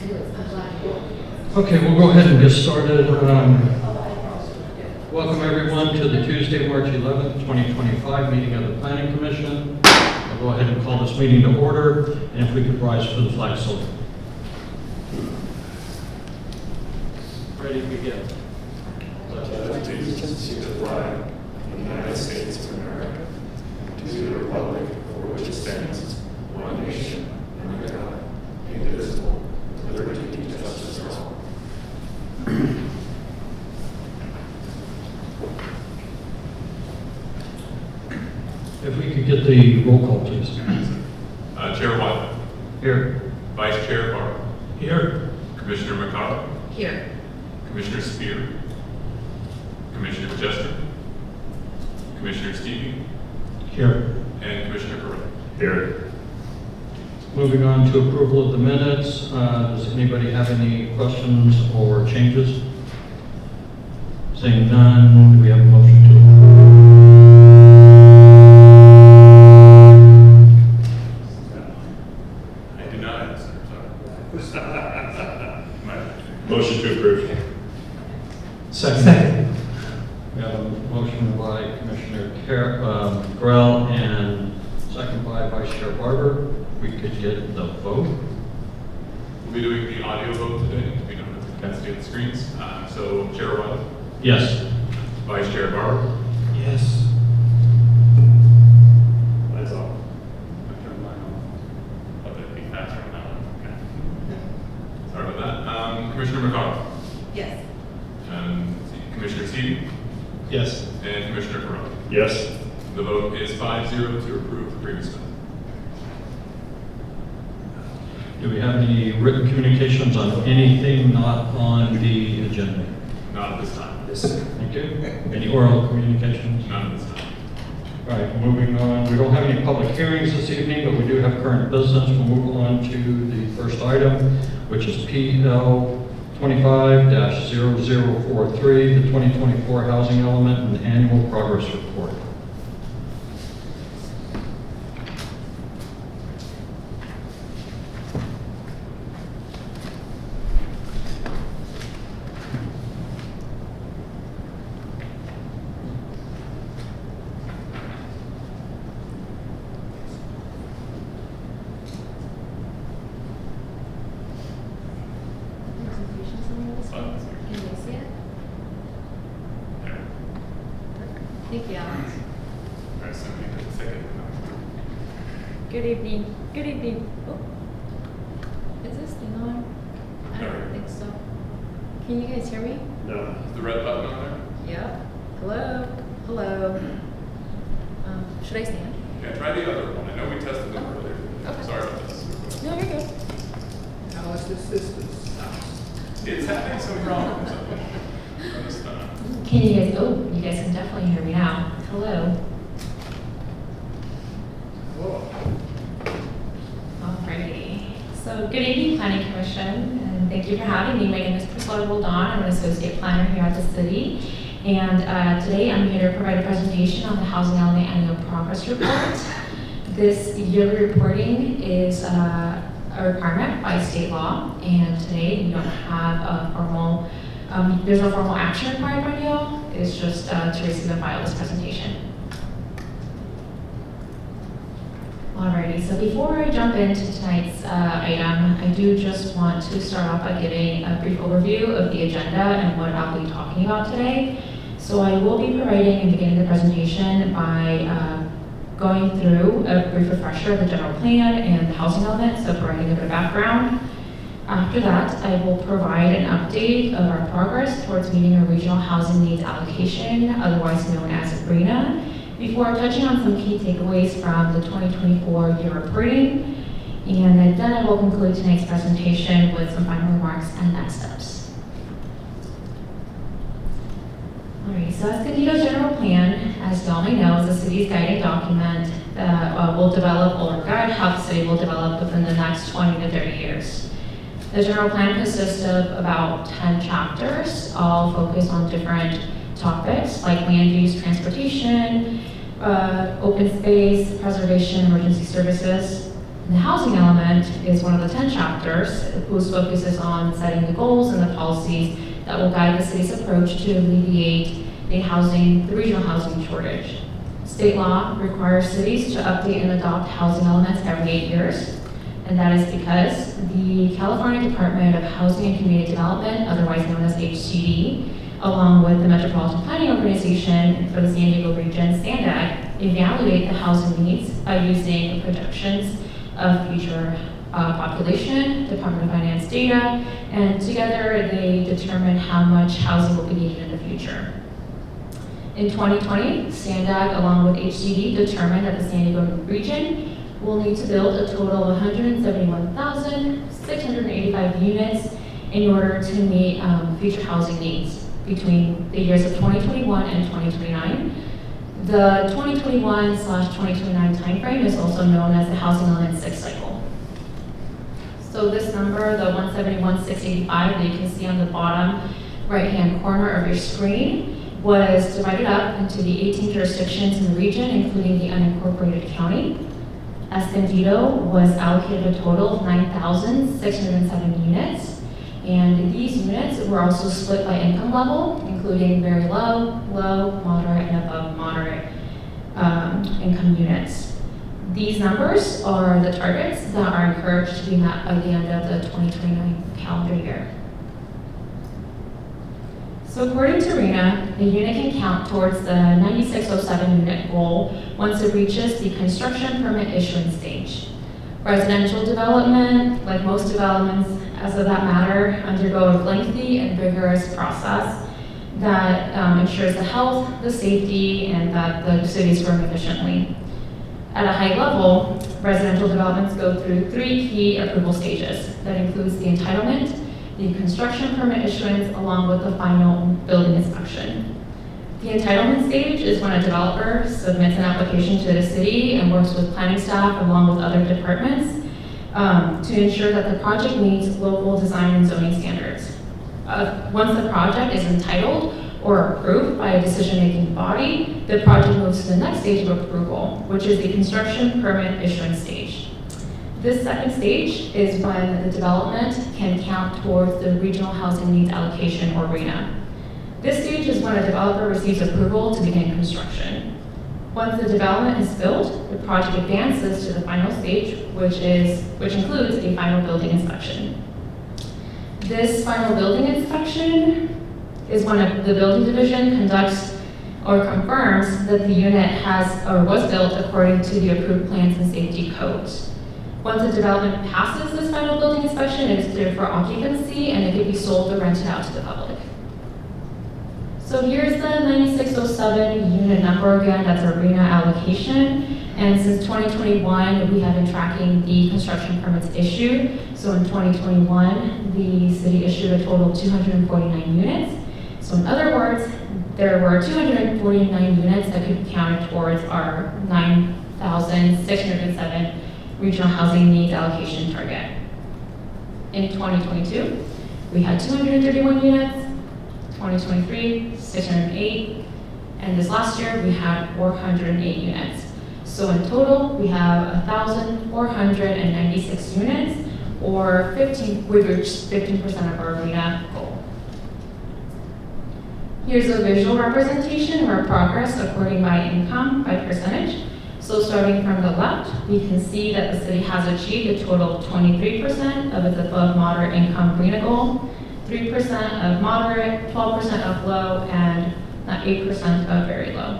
Okay, we'll go ahead and get started. Welcome everyone to the Tuesday, March 11th, 2025 meeting of the Planning Commission. I'll go ahead and call this meeting to order, and if we could rise for the flag salute. Ready to begin. Pledge allegiance to the flag of the United States of America, and to the republic for which it stands, one nation, under God, indivisible, with liberty and justice for all. If we could get the roll call, please. Chair White. Here. Vice Chair Barr. Here. Commissioner McCarroll. Here. Commissioner Spear. Commissioner Jester. Commissioner Stevie. Here. And Commissioner Correa. Here. Moving on to approval of the minutes. Does anybody have any questions or changes? Saying none, do we have a motion to approve? I do not answer, sorry. Motion to approve. Second. We have a motion by Commissioner Grell and second by Vice Chair Barber. We could get the vote. We'll be doing the audio vote today. We don't have to see the screens. So Chair White. Yes. Vice Chair Barr. Yes. That's all. I turned mine off. Let it be faster on that one. Okay. Sorry about that. Commissioner McCarroll. Yes. Commissioner Stevie. Yes. And Commissioner Correa. Yes. The vote is 5-0 to approve the previous minute. Do we have any written communications on anything not on the agenda? Not at this time. Yes, sir. Thank you. Any oral communications? None at this time. All right, moving on. We don't have any public hearings this evening, but we do have current business. We'll move on to the first item, which is PL 25-0043, the 2024 housing element and the annual progress report. Can they see it? Thank you, Alex. All right, so we need a second. Good evening. Good evening. Oh. Is this thing on? I don't think so. Can you guys hear me? No. Is the red button on there? Yep. Hello? Hello? Should I stand? Yeah, try the other one. I know we tested them earlier. Okay. Sorry about this. No, you're good. How's the systems? It's having some problems. Can you guys, oh, you guys can definitely hear me now. Hello? Alrighty. So good evening, Planning Commission, and thank you for having me. My name is Priscilla Roldan. I'm an associate planner here at the city. And today I'm here to provide a presentation on the Housing Element Annual Progress Report. This yearly reporting is a requirement by state law, and today we don't have a formal, there's no formal action required by you. It's just to receive and file this presentation. Alrighty, so before I jump into tonight's item, I do just want to start off by giving a brief overview of the agenda and what I'll be talking about today. So I will be providing and beginning the presentation by going through a brief refresher of the general plan and the housing element, so providing a bit of background. After that, I will provide an update of our progress towards meeting our regional housing needs allocation, otherwise known as RHNA, before touching on some key takeaways from the 2024 year reporting. And then I will conclude tonight's presentation with some final remarks and next steps. Alright, so Escondido's general plan, as you all may know, is the city's guiding document that will develop or guide how the city will develop within the next 20 to 30 years. The general plan consists of about 10 chapters, all focused on different topics like land use, transportation, open space, preservation, emergency services. The housing element is one of the 10 chapters whose focus is on setting the goals and the policies that will guide the city's approach to alleviate the regional housing shortage. State law requires cities to update and adopt housing elements every 8 years, and that is because the California Department of Housing and Community Development, otherwise known as HCD, along with the Metropolitan Planning Organization for the San Diego region, SANDAG, evaluate the housing needs by using projections of future population, Department of Finance data, and together they determine how much housing will be needed in the future. In 2020, SANDAG, along with HCD, determined that the San Diego region will need to build a total of 171,685 units in order to meet future housing needs between the years of 2021 and 2029. The 2021/2029 timeframe is also known as the Housing Element 6 cycle. So this number, the 171,685 that you can see on the bottom right-hand corner of your screen, was divided up into the 18 jurisdictions in the region, including the unincorporated county. Escondido was allocated a total of 9,607 units, and these units were also split by income level, including very low, low, moderate, and above moderate income units. These numbers are the targets that are encouraged to be met by the end of the 2029 calendar year. So according to RENA, a unit can count towards the 9607 unit goal once it reaches the construction permit issuance stage. Residential development, like most developments as of that matter, undergo a lengthy and rigorous process that ensures the health, the safety, and that the city is growing efficiently. At a high level, residential developments go through 3 key approval stages. That includes the entitlement, the construction permit issuance, along with the final building inspection. The entitlement stage is when a developer submits an application to the city and works with planning staff along with other departments to ensure that the project meets local design and zoning standards. Once the project is entitled or approved by a decision-making body, the project moves to the next stage of approval, which is the construction permit issuance stage. This second stage is when the development can count towards the regional housing needs allocation, or RENA. This stage is when a developer receives approval to begin construction. Once the development is built, the project advances to the final stage, which includes a final building inspection. This final building inspection is when the building division conducts or confirms that the unit has or was built according to the approved plans and safety codes. Once the development passes this final building inspection, it is cleared for occupancy and it can be sold or rented out to the public. So here's the 9607 unit number again, that's our RENA allocation. And since 2021, we have been tracking the construction permits issued. So in 2021, the city issued a total of 249 units. So in other words, there were 249 units that could be counted towards our 9,607 regional housing needs allocation target. In 2022, we had 231 units, 2023, 608, and this last year we had 408 units. So in total, we have 1,496 units, or we've reached 15% of our RENA goal. Here's a visual representation of our progress according by income by percentage. So starting from the left, we can see that the city has achieved a total of 23% of its above moderate income RENA goal, 3% of moderate, 12% of low, and 8% of very low.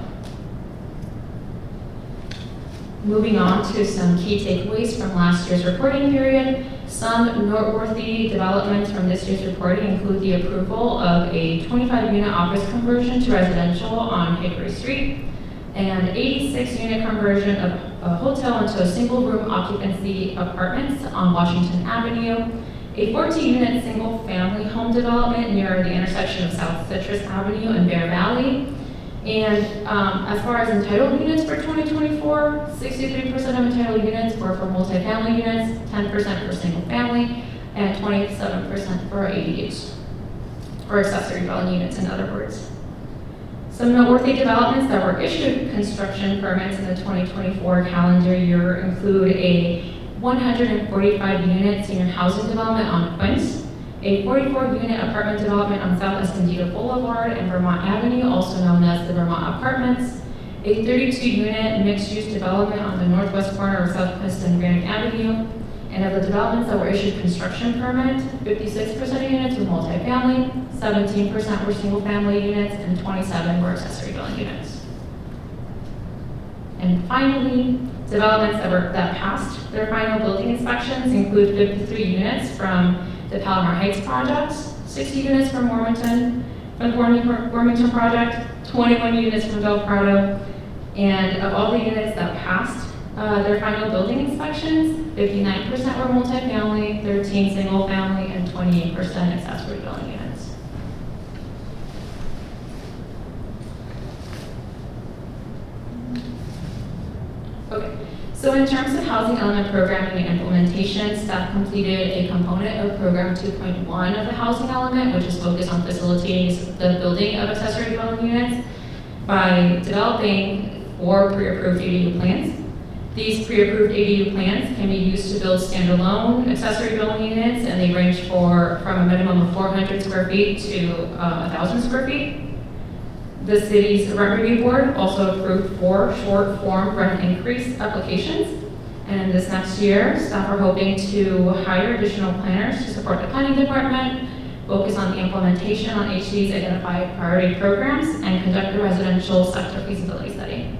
Moving on to some key takeaways from last year's reporting period. Some noteworthy developments from this year's reporting include the approval of a 25-unit office conversion to residential on Hickory Street, and 86-unit conversion of a hotel into a single-room occupancy apartments on Washington Avenue, a 14-unit single-family home development near the intersection of South Citrus Avenue and Bear Valley. And as far as entitled units for 2024, 63% of entitled units were for multifamily units, 10% for single-family, and 27% for ADUs, or accessory dwelling units, in other words. Some noteworthy developments that were issued construction permits in the 2024 calendar year include a 145 unit senior housing development on Quince, a 44-unit apartment development on South Escondido Boulevard and Vermont Avenue, also known as the Vermont Apartments, a 32-unit mixed-use development on the northwest corner of Southwest and Grand Avenue, and of the developments that were issued construction permit, 56% of units were multifamily, 17% were single-family units, and 27 were accessory dwelling units. And finally, developments that passed their final building inspections include 53 units from the Palomar Heights project, 60 units from the Warmington project, 21 units from Del Prado, and of all the units that passed their final building inspections, 59% were multifamily, 13 single family, and 28% accessory dwelling units. Okay, so in terms of housing element programming and implementation, staff completed a component of program 2.1 of the housing element, which is focused on facilitating the building of accessory dwelling units by developing 4 pre-approved ADU plans. These pre-approved ADU plans can be used to build standalone accessory dwelling units, and they range from a minimum of 400 square feet to 1,000 square feet. The city's rent review board also approved 4 short-form rent increase applications. And this next year, staff are hoping to hire additional planners to support the planning department, focus on the implementation on HCD's identified priority programs, and conduct a residential sector feasibility study.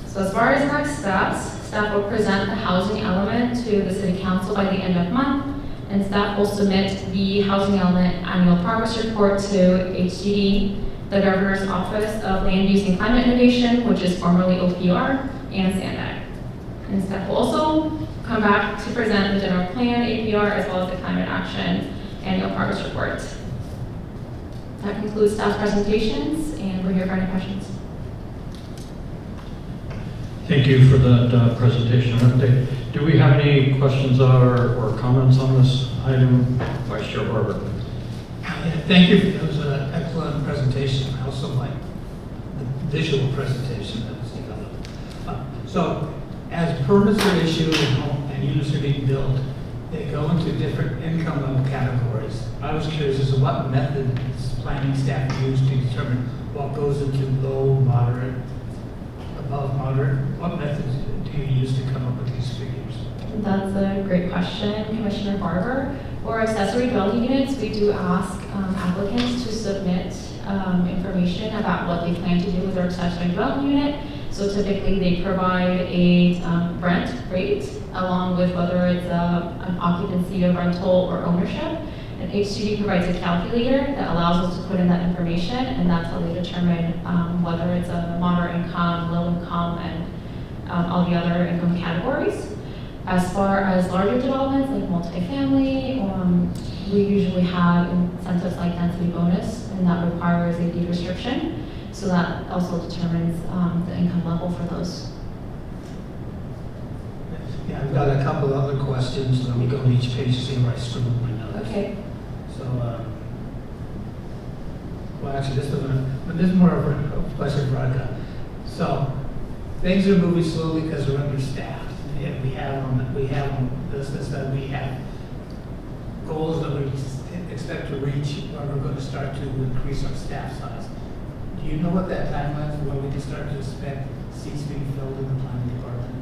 So as far as next steps, staff will present the housing element to the city council by the end of month, and staff will submit the housing element annual progress report to HCD, the Governor's Office of Land Use and Climate Innovation, which is formerly OPR, and SANDAG. And staff will also come back to present the general plan, APR, as well as the climate action annual progress report. That concludes staff's presentations, and we're here for any questions. Thank you for that presentation update. Do we have any questions or comments on this item? Vice Chair Barber. Thank you. That was an excellent presentation. I also like the visual presentation that was developed. So as permits are issued and units are being built, they go into different income level categories. I was curious as to what method does planning staff use to determine what goes into low, moderate, above moderate? What methods do you use to come up with these figures? That's a great question, Commissioner Barber. For accessory dwelling units, we do ask applicants to submit information about what they plan to do with their accessory dwelling unit. So typically they provide a rent rate along with whether it's an occupancy of rental or ownership. And HCD provides a calculator that allows us to put in that information, and that's how they determine whether it's a moderate income, low income, and all the other income categories. As far as larger developments like multifamily, we usually have incentives like density bonus, and that requires a deed restriction. So that also determines the income level for those. Yeah, I've got a couple of other questions. Let me go to each page to see where I scribbled my notes. Okay. So, well, actually, this is more of a question for Radka. So, things are moving slowly because we're understaffed. And we have on this that we have goals that we expect to reach when we're going to start to increase our staff size. Do you know what that timeline is for when we can start to expect seats being filled in the planning department?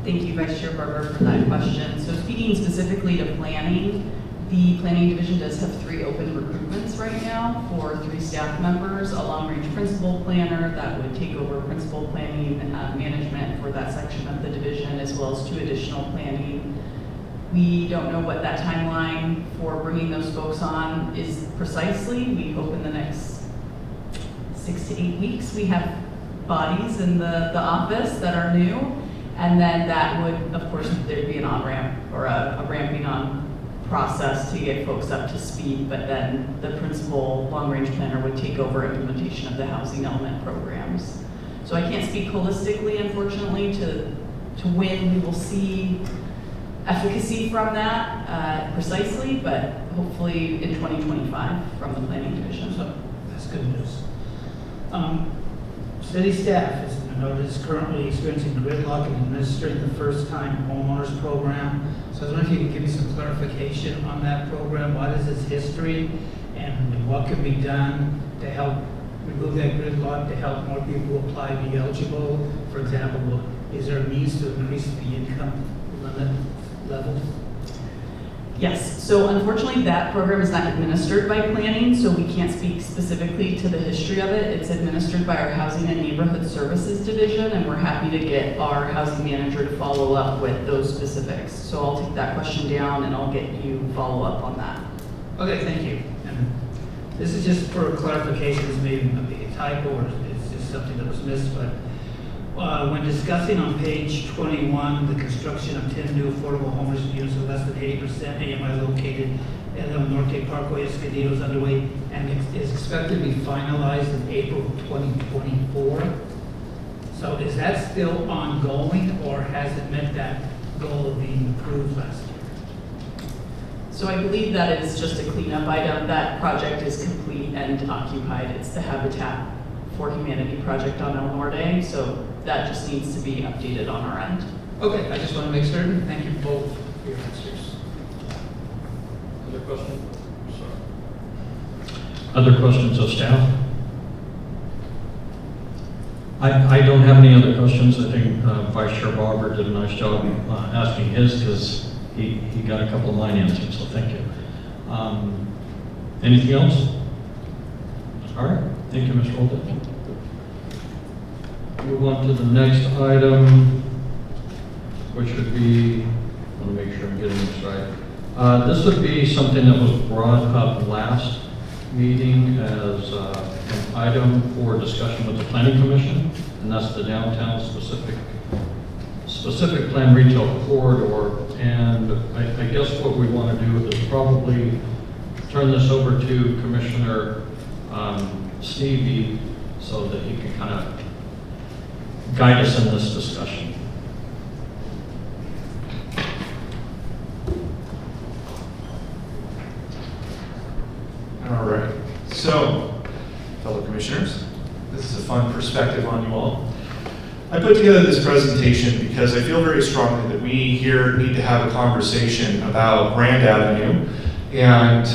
Thank you, Vice Chair Barber, for that question. So speaking specifically to planning, the planning division does have 3 open recruitments right now for 3 staff members, a long-range principal planner that would take over principal planning management for that section of the division, as well as 2 additional planning. We don't know what that timeline for bringing those folks on is precisely. We hope in the next 6 to 8 weeks we have bodies in the office that are new, and then that would, of course, there'd be an on-ramp or a ramping on process to get folks up to speed, but then the principal long-range planner would take over implementation of the housing element programs. So I can't speak holistically, unfortunately, to when we will see efficacy from that precisely, but hopefully in 2025 from the planning division. So that's good news. City staff is an noted is currently experiencing gridlock and administering the first-time homeowners program. So I was wondering if you could give me some clarification on that program. What is its history, and what can be done to help remove that gridlock, to help more people apply to be eligible? For example, is there a means to increase the income limit level? Yes, so unfortunately, that program is not administered by planning, so we can't speak specifically to the history of it. It's administered by our Housing and Neighborhood Services Division, and we're happy to get our housing manager to follow up with those specifics. So I'll take that question down and I'll get you follow up on that. Okay, thank you. And this is just for clarification, this may be a typo or it's just something that was missed, but when discussing on page 21, the construction of 10 new affordable homeless units with less than 80% AMI located at El Norte Parkway, Escondido is underway and is expected to be finalized in April 2024. So is that still ongoing, or has it met that goal of being approved last year? So I believe that is just a cleanup item. That project is complete and occupied. It's the Habitat for Humanity project on El Norte, so that just needs to be updated on our end. Okay, I just want to make certain. Thank you both for your answers. Other questions? Other questions of staff? I don't have any other questions. I think Vice Chair Barber did a nice job asking his, because he got a couple of mine answered, so thank you. Anything else? All right, thank you, Ms. Holden. Thank you. Move on to the next item, which would be, I want to make sure I'm getting this right. This would be something that was brought up last meeting as an item for discussion with the Planning Commission, and that's the downtown specific plan retail corridor. And I guess what we want to do is probably turn this over to Commissioner Stevie so that he can kind of guide us in this discussion. All right. So, fellow commissioners, this is a fun perspective on you all. I put together this presentation because I feel very strongly that we here need to have a conversation about Grand Avenue, and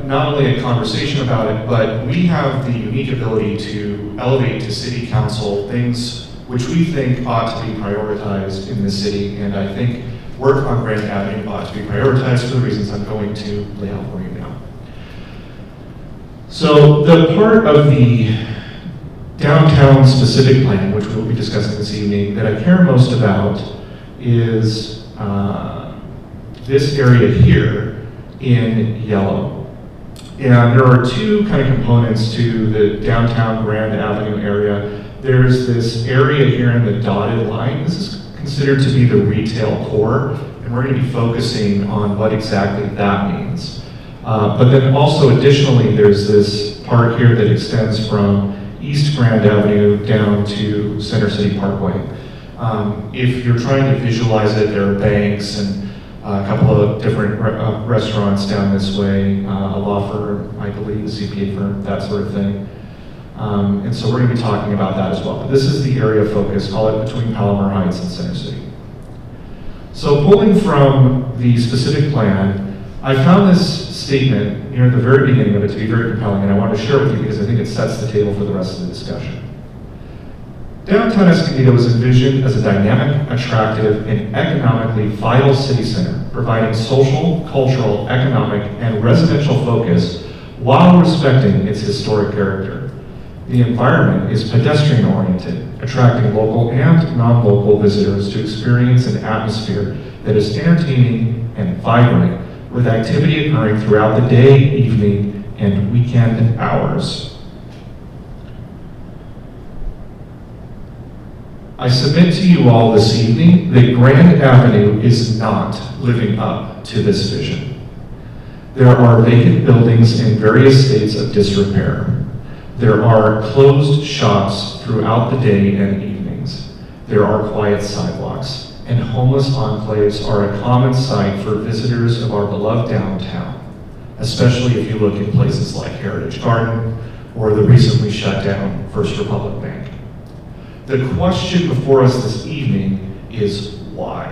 not only a conversation about it, but we have the unique ability to elevate to City Council things which we think ought to be prioritized in the city, and I think work on Grand Avenue ought to be prioritized for the reasons I'm going to lay out for you now. So the part of the downtown specific plan, which we'll be discussing this evening, that I care most about is this area here in yellow. And there are two kind of components to the downtown Grand Avenue area. There's this area here in the dotted line. This is considered to be the retail core, and we're going to be focusing on what exactly that means. But then also additionally, there's this part here that extends from East Grand Avenue down to Center City Parkway. If you're trying to visualize it, there are banks and a couple of different restaurants down this way, a law firm, I believe, a CPA firm, that sort of thing. And so we're going to be talking about that as well. But this is the area of focus, call it between Palomar Heights and Center City. So pulling from the specific plan, I found this statement near the very beginning of it to be very compelling, and I want to share it with you because I think it sets the table for the rest of the discussion. Downtown Escondido is envisioned as a dynamic, attractive, and economically vital city center, providing social, cultural, economic, and residential focus while respecting its historic character. The environment is pedestrian-oriented, attracting local and non-local visitors to experience an atmosphere that is entertaining and vibrant, with activity occurring throughout the day, evening, and weekend hours. I submit to you all this evening that Grand Avenue is not living up to this vision. There are vacant buildings in various states of disrepair. There are closed shops throughout the day and evenings. There are quiet sidewalks, and homeless enclaves are a common sight for visitors of our beloved downtown, especially if you look in places like Heritage Garden or the recently shut down First Republic Bank. The question before us this evening is why?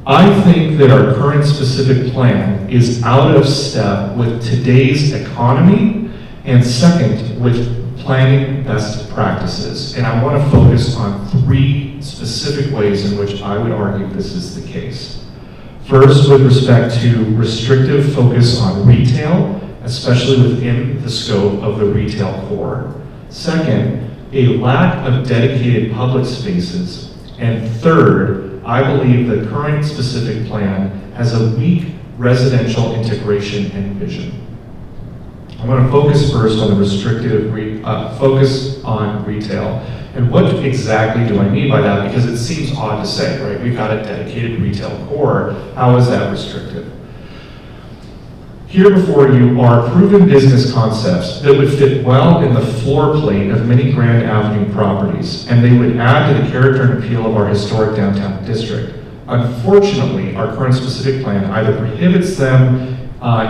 I think that our current specific plan is out of step with today's economy, and second, with planning best practices. And I want to focus on 3 specific ways in which I would argue this is the case. First, with respect to restrictive focus on retail, especially within the scope of the retail core. Second, a lack of dedicated public spaces. And third, I believe the current specific plan has a weak residential integration and vision. I'm going to focus first on the restrictive focus on retail. And what exactly do I mean by that? Because it seems odd to say, right? We've got a dedicated retail core. How is that restrictive? Here before you are proven business concepts that would fit well in the floor plate of many Grand Avenue properties, and they would add to the character and appeal of our historic downtown district. Unfortunately, our current specific plan either prohibits them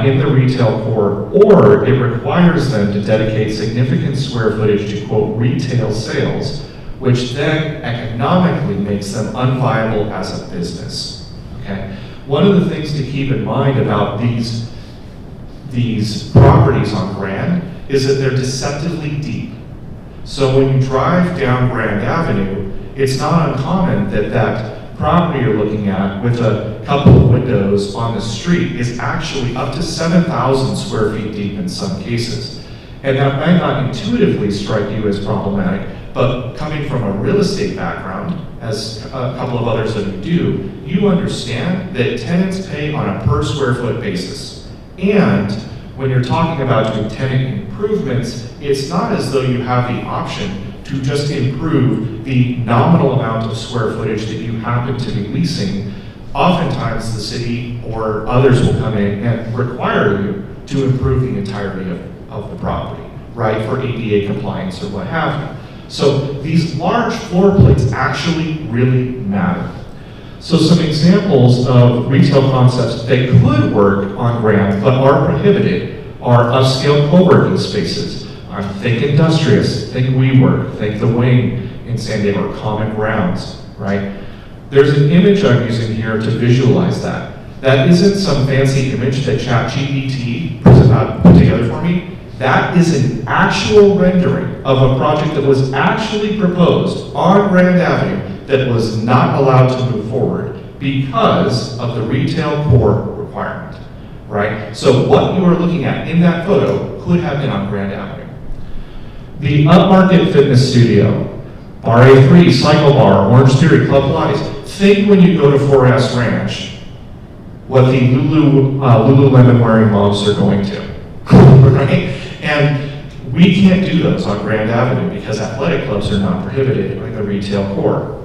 in the retail core, or it requires them to dedicate significant square footage to, quote, retail sales, which then economically makes them unviable as a business, okay? One of the things to keep in mind about these properties on Grand is that they're deceptively deep. So when you drive down Grand Avenue, it's not uncommon that property you're looking at with a couple of windows on the street is actually up to 7,000 square feet deep in some cases. And that might not intuitively strike you as problematic, but coming from a real estate background, as a couple of others of you do, you understand that tenants pay on a per square foot basis. And when you're talking about doing tenant improvements, it's not as though you have the option to just improve the nominal amount of square footage that you happen to be leasing. Oftentimes the city or others will come in and require you to improve the entirety of the property, right, for ADA compliance or what have you. So these large floor plates actually really matter. So some examples of retail concepts that could work on Grand but are prohibited are upscale co-working spaces. Think Industrious, think WeWork, think The Wing in San Diego, or Common Grounds, right? There's an image I'm using here to visualize that. That isn't some fancy image that ChatGPT put together for me. That is an actual rendering of a project that was actually proposed on Grand Avenue that was not allowed to move forward because of the retail core requirement, right? So what you are looking at in that photo could have been on Grand Avenue. The upmarket fitness studio, Bar A3, Cycle Bar, Orange Theory, Club Pilates. Think when you go to 4S Ranch, what the Lululemon wearing moms are going to, right? And we can't do those on Grand Avenue because athletic clubs are not prohibited in the retail core.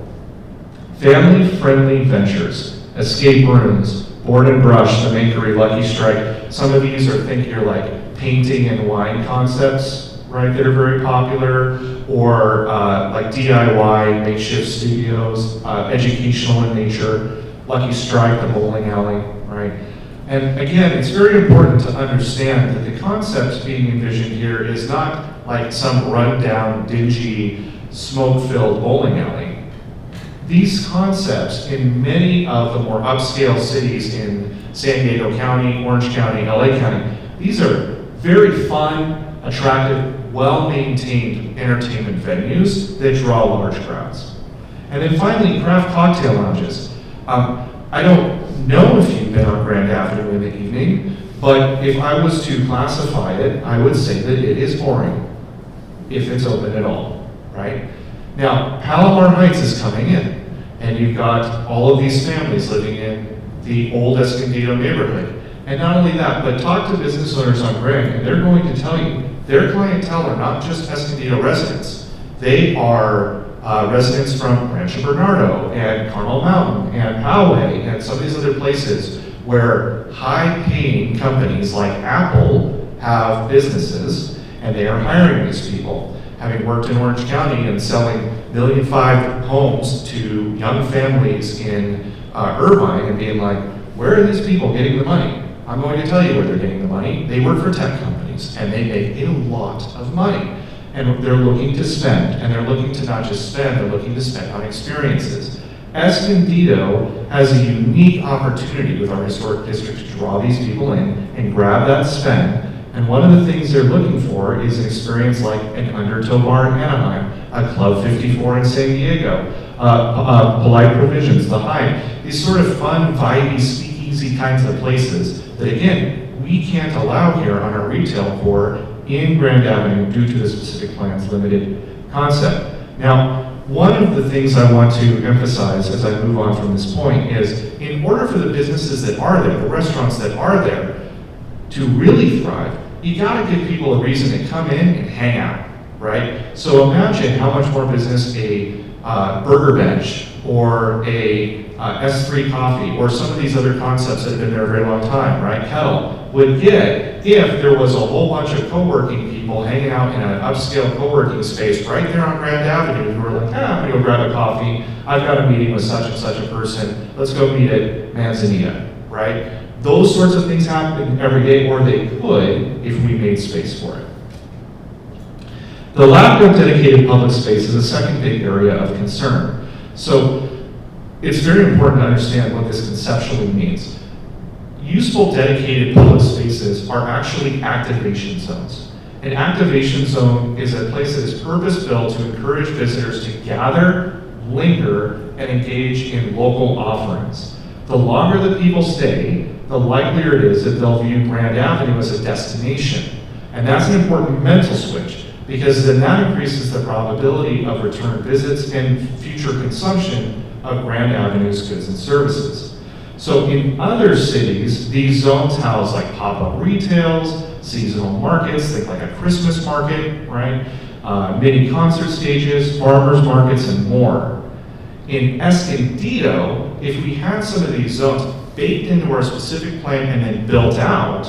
Family-friendly ventures, escape rooms, Board and Brush, the Makery, Lucky Strike. Some of these are, think you're like painting and wine concepts, right, that are very popular, or like DIY, makeshift studios, educational in nature, Lucky Strike, the bowling alley, right? And again, it's very important to understand that the concept being envisioned here is not like some rundown, dingy, smoke-filled bowling alley. These concepts in many of the more upscale cities in San Diego County, Orange County, LA County, these are very fun, attractive, well-maintained entertainment venues that draw large crowds. And then finally, craft cocktail lounges. I don't know if you've been on Grand Avenue in the evening, but if I was to classify it, I would say that it is boring, if it's open at all, right? Now, Palomar Heights is coming in, and you've got all of these families living in the old Escondido neighborhood. And not only that, but talk to business owners on Grand, and they're going to tell you, their clientele are not just Escondido residents. They are residents from Rancho Bernardo and Carmel Mountain and Poway and some of these other places where high-paying companies like Apple have businesses, and they are hiring these people. Having worked in Orange County and selling $1.5 million homes to young families in Irvine and being like, where are these people getting the money? I'm going to tell you where they're getting the money. They work for tech companies, and they make a lot of money. and they're looking to spend, and they're looking to not just spend, they're looking to spend on experiences. Escondido has a unique opportunity with our historic district to draw these people in and grab that spend. And one of the things they're looking for is an experience like an Undertow Bar in Anaheim, a Club 54 in San Diego, Polite Provisions, The Hive, these sort of fun, vibey, speakeasy kinds of places that, again, we can't allow here on our retail core in Grand Avenue due to the specific plan's limited concept. Now, one of the things I want to emphasize as I move on from this point is, in order for the businesses that are there, the restaurants that are there, to really thrive, you gotta give people a reason to come in and hang out, right? So imagine how much more business a Burger Bench or a S3 Coffee or some of these other concepts that have been there a very long time, right? Kettle would get if there was a whole bunch of co-working people hanging out in an upscale co-working space right there on Grand Avenue who were like, I'm gonna go grab a coffee, I've got a meeting with such and such a person, let's go meet at Manzanita, right? Those sorts of things happen every day, or they could if we made space for it. The lack of dedicated public space is a second big area of concern. So it's very important to understand what this conceptually means. Useful dedicated public spaces are actually activation zones. An activation zone is a place that is purpose-built to encourage visitors to gather, linger, and engage in local offerings. The longer that people stay, the likelier it is that they'll view Grand Avenue as a destination. And that's an important mental switch, because then that increases the probability of return visits and future consumption of Grand Avenue's goods and services. So in other cities, these zones house like pop-up retails, seasonal markets, think like a Christmas market, right? Mini concert stages, farmers markets, and more. In Escondido, if we had some of these zones baked into our specific plan and then built out,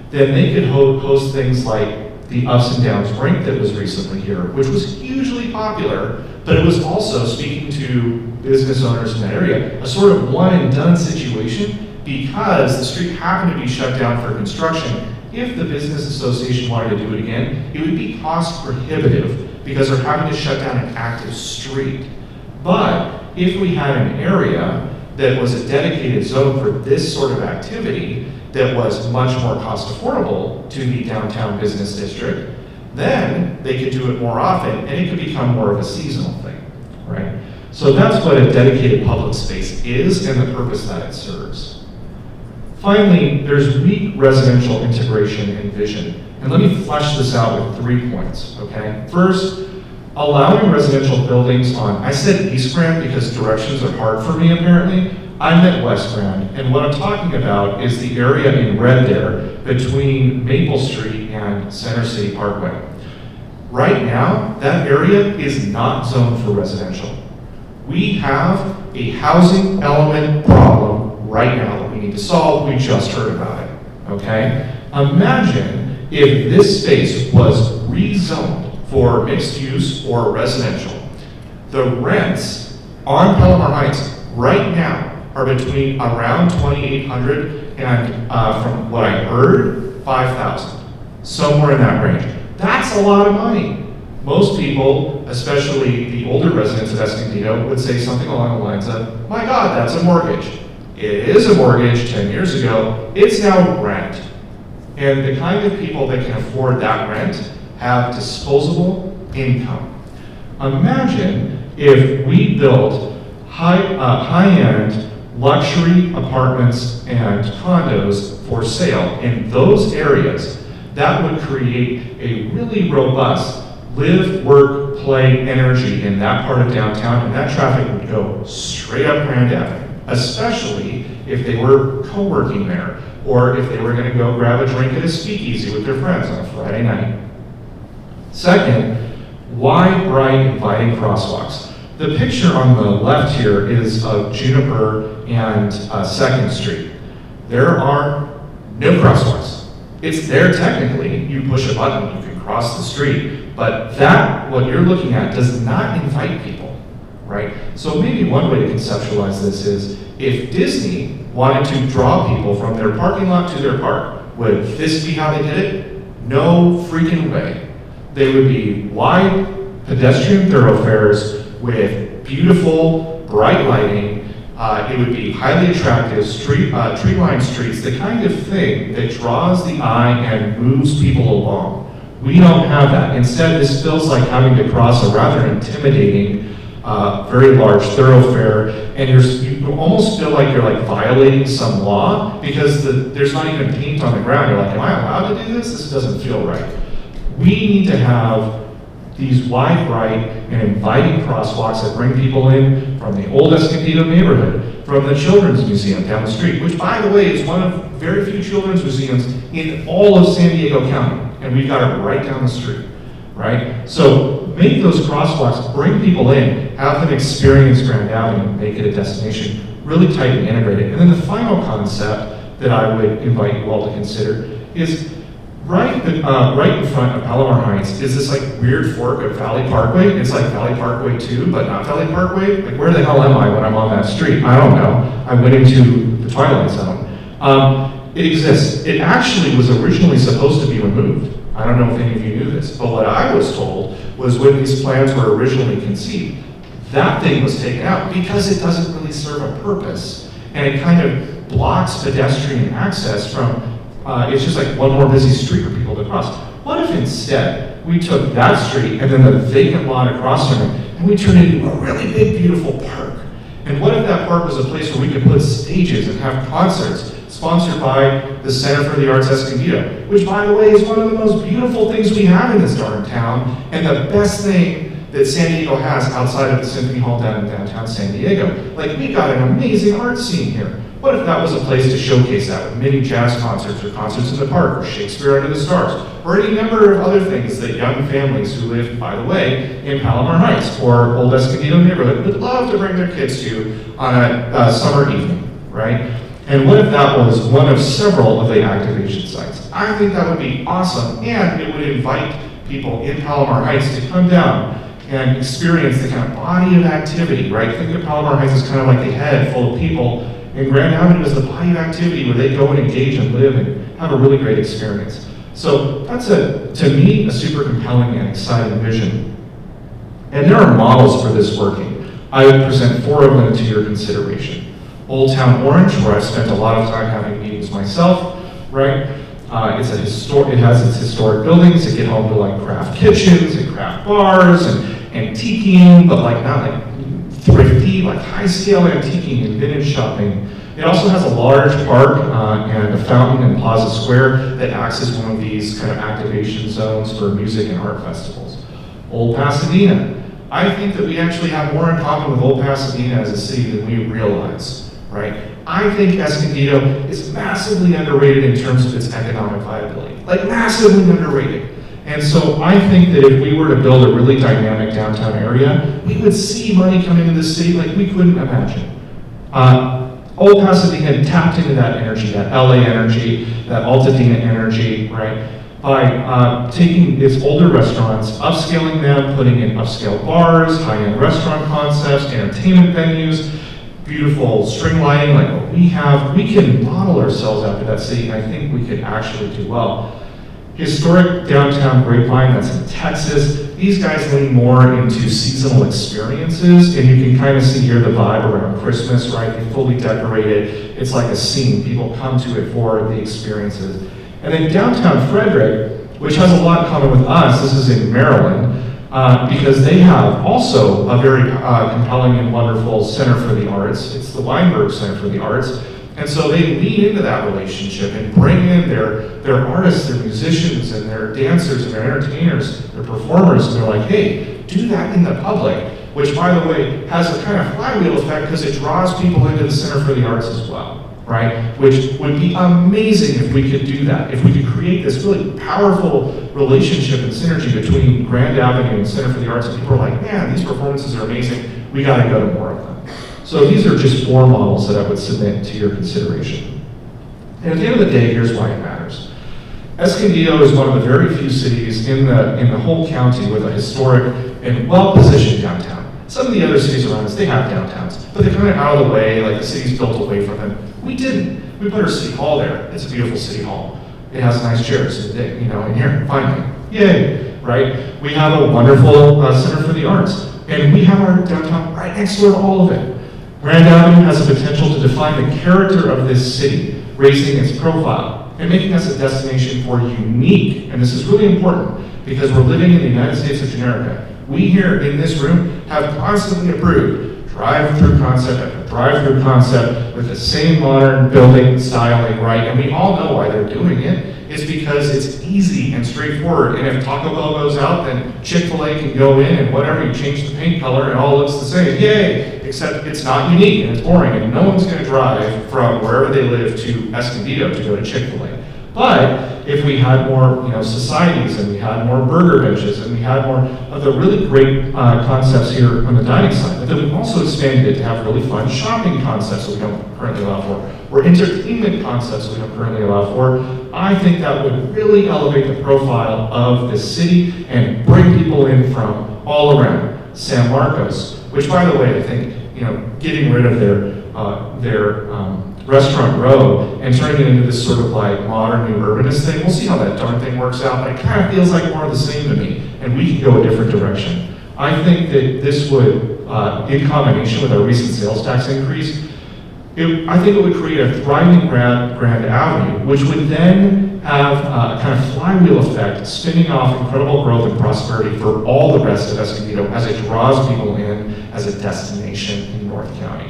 then they could host things like the Ups and Downs drink that was recently here, which was hugely popular, but it was also, speaking to business owners in that area, a sort of one and done situation because the street happened to be shut down for construction. If the business association wanted to do it again, it would be cost prohibitive because they're having to shut down an active street. But if we had an area that was a dedicated zone for this sort of activity that was much more cost affordable to the downtown business district, then they could do it more often and it could become more of a seasonal thing, right? So that's what a dedicated public space is and the purpose that it serves. Finally, there's weak residential integration and vision. And let me flesh this out with 3 points, okay? First, allowing residential buildings on, I said East Grand because directions are hard for me apparently. I meant West Grand, and what I'm talking about is the area in red there between Maple Street and Center City Parkway. Right now, that area is not zoned for residential. We have a housing element problem right now that we need to solve. We just heard about it, okay? Imagine if this space was rezoned for mixed use or residential. The rents on Palomar Heights right now are between around $2,800 and from what I heard, $5,000, somewhere in that range. That's a lot of money. Most people, especially the older residents of Escondido, would say something along the lines of, my God, that's a mortgage. It is a mortgage 10 years ago, it's now rent. And the kind of people that can afford that rent have disposable income. Imagine if we built high-end luxury apartments and condos for sale in those areas. That would create a really robust live, work, play energy in that part of downtown, and that traffic would go straight up Grand Avenue, especially if they were co-working there, or if they were going to go grab a drink at a speakeasy with their friends on a Friday night. Second, wide, bright, inviting crosswalks. The picture on the left here is of Juniper and 2nd Street. There are no crosswalks. It's there technically. You push a button, you can cross the street. But that, what you're looking at, does not invite people, right? So maybe one way to conceptualize this is, if Disney wanted to draw people from their parking lot to their park, would this be how they did it? No freaking way. They would be wide pedestrian thoroughfares with beautiful, bright lighting. It would be highly attractive, tree-lined streets, the kind of thing that draws the eye and moves people along. We don't have that. Instead, this feels like having to cross a rather intimidating, very large thoroughfare, and you almost feel like you're like violating some law because there's not even paint on the ground. You're like, am I allowed to do this? This doesn't feel right. We need to have these wide, bright, and inviting crosswalks that bring people in from the old Escondido neighborhood, from the Children's Museum down the street, which, by the way, is one of very few children's museums in all of San Diego County, and we've got it right down the street, right? So make those crosswalks, bring people in, have them experience Grand Avenue, make it a destination, really tightly integrated. And then the final concept that I would invite you all to consider is right in front of Palomar Heights is this like weird fork of Valley Parkway. It's like Valley Parkway 2, but not Valley Parkway. Like, where the hell am I when I'm on that street? I don't know. I went into the Twilight Zone. It exists. It actually was originally supposed to be removed. I don't know if any of you knew this, but what I was told was when these plans were originally conceived, that thing was taken out because it doesn't really serve a purpose, and it kind of blocks pedestrian access from it's just like one more busy street for people to cross. What if instead we took that street and then the vacant lot across from it and we turned it into a really big, beautiful park? And what if that park was a place where we could put stages and have concerts sponsored by the Center for the Arts Escondido, which, by the way, is one of the most beautiful things we have in this darn town and the best thing that San Diego has outside of the Symphony Hall down in downtown San Diego. Like, we got an amazing art scene here. What if that was a place to showcase that with mini jazz concerts or concerts in the park or Shakespeare Under the Stars or any number of other things that young families who live, by the way, in Palomar Heights or Old Escondido neighborhood would love to bring their kids to on a summer evening, right? And what if that was one of several of the activation sites? I think that would be awesome, and it would invite people in Palomar Heights to come down and experience the kind of body of activity, right? Think of Palomar Heights as kind of like a head full of people, and Grand Avenue is the body of activity where they go and engage and live and have a really great experience. So that's, to me, a super compelling and exciting vision. And there are models for this working. I would present 4 of them to your consideration. Old Town Orange, where I've spent a lot of time having meetings myself, right? It has its historic buildings that get home to like craft kitchens and craft bars and antiquing, but like not like thrifty, like high-scale antiquing and vintage shopping. It also has a large park and a fountain in Plaza Square that acts as one of these kind of activation zones for music and art festivals. Old Pasadena. I think that we actually have more in common with Old Pasadena as a city than we realize, right? I think Escondido is massively underrated in terms of its economic viability, like massively underrated. And so I think that if we were to build a really dynamic downtown area, we would see money coming into the city like we couldn't imagine. Old Pasadena tapped into that energy, that LA energy, that Altadena energy, right? By taking its older restaurants, upscaling them, putting in upscale bars, high-end restaurant concepts, entertainment venues, beautiful string lighting like what we have. We can model ourselves after that city, and I think we could actually do well. Historic downtown Grapevine, that's in Texas. These guys lean more into seasonal experiences, and you can kind of see here the vibe around Christmas, right? They fully decorated. It's like a scene. People come to it for the experiences. And then downtown Frederick, which has a lot in common with us, this is in Maryland, because they have also a very compelling and wonderful Center for the Arts. It's the Weinberg Center for the Arts. And so they lean into that relationship and bring in their artists, their musicians, and their dancers, and their entertainers, their performers, and they're like, hey, do that in the public, which, by the way, has a kind of flywheel effect because it draws people into the Center for the Arts as well, right? Which would be amazing if we could do that, if we could create this really powerful relationship and synergy between Grand Avenue and Center for the Arts, and people are like, man, these performances are amazing, we gotta go to more of them. So these are just 4 models that I would submit to your consideration. And at the end of the day, here's why it matters. Escondido is one of the very few cities in the whole county with a historic and well-positioned downtown. Some of the other cities around us, they have downtowns, but they're kind of out of the way, like the city's built away from them. We didn't. We put our city hall there. It's a beautiful city hall. It has nice chairs, in here, finally. Yay. right? We have a wonderful Center for the Arts, and we have our downtown right next door to all of it. Grand Avenue has the potential to define the character of this city, raising its profile and making us a destination for unique, and this is really important because we're living in the United States of America. We here in this room have constantly approved drive-through concept after drive-through concept with the same modern building styling, right? And we all know why they're doing it. It's because it's easy and straightforward. And if Taco Bell goes out, then Chick-fil-A can go in and whatever, you change the paint color and it all looks the same. Yay! Except it's not unique and it's boring and no one's gonna drive from wherever they live to Escondido to go to Chick-fil-A. But if we had more, societies and we had more burger benches and we had more of the really great concepts here on the dining side, but then we also expanded it to have really fun shopping concepts that we don't currently allow for, or entertainment concepts that we don't currently allow for, I think that would really elevate the profile of the city and bring people in from all around. San Marcos, which by the way, I think, getting rid of their Restaurant Row and turning it into this sort of like modern new urbanist thing. We'll see how that darn thing works out, but it kind of feels like more of the same to me, and we can go a different direction. I think that this would, in combination with our recent sales tax increase, I think it would create a thriving Grand Avenue, which would then have a kind of flywheel effect, spinning off incredible growth and prosperity for all the rest of Escondido as it draws people in as a destination in North County.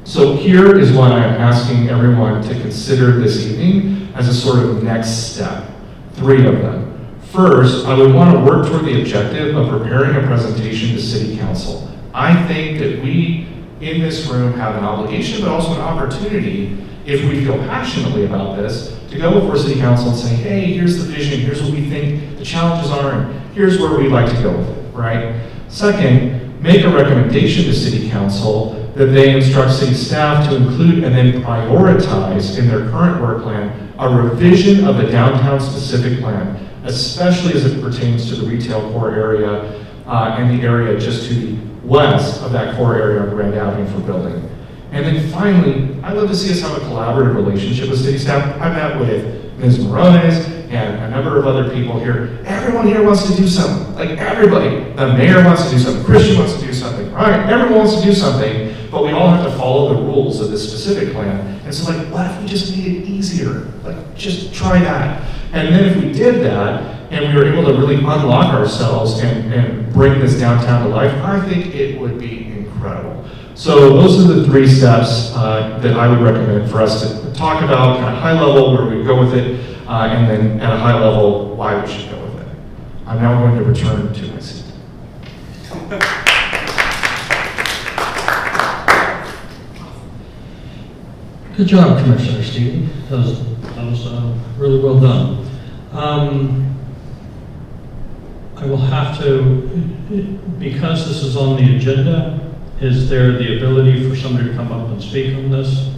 So here is what I'm asking everyone to consider this evening as a sort of next step, 3 of them. First, I would want to work toward the objective of preparing a presentation to City Council. I think that we in this room have an obligation, but also an opportunity, if we feel passionately about this, to go before City Council and say, hey, here's the vision, here's what we think the challenges are, and here's where we'd like to go with it, right? Second, make a recommendation to City Council that they instruct city staff to include and then prioritize in their current work plan a revision of the downtown specific plan, especially as it pertains to the retail core area and the area just to the west of that core area on Grand Avenue for building. And then finally, I'd love to see us have a collaborative relationship with city staff. I met with Ms. Morones and a number of other people here. Everyone here wants to do something. Like everybody. The mayor wants to do something. Christian wants to do something. Right? Everyone wants to do something. But we all have to follow the rules of this specific plan. And so what if we just made it easier? Just try that. And then if we did that, and we were able to really unlock ourselves and bring this downtown to life, I think it would be incredible. So those are the 3 steps that I would recommend for us to talk about, kind of high level, where we go with it, and then at a high level, why we should go with it. I'm now going to return to my seat. Good job, Commissioner Stevie. That was really well done. I will have to, because this is on the agenda, is there the ability for somebody to come up and speak on this?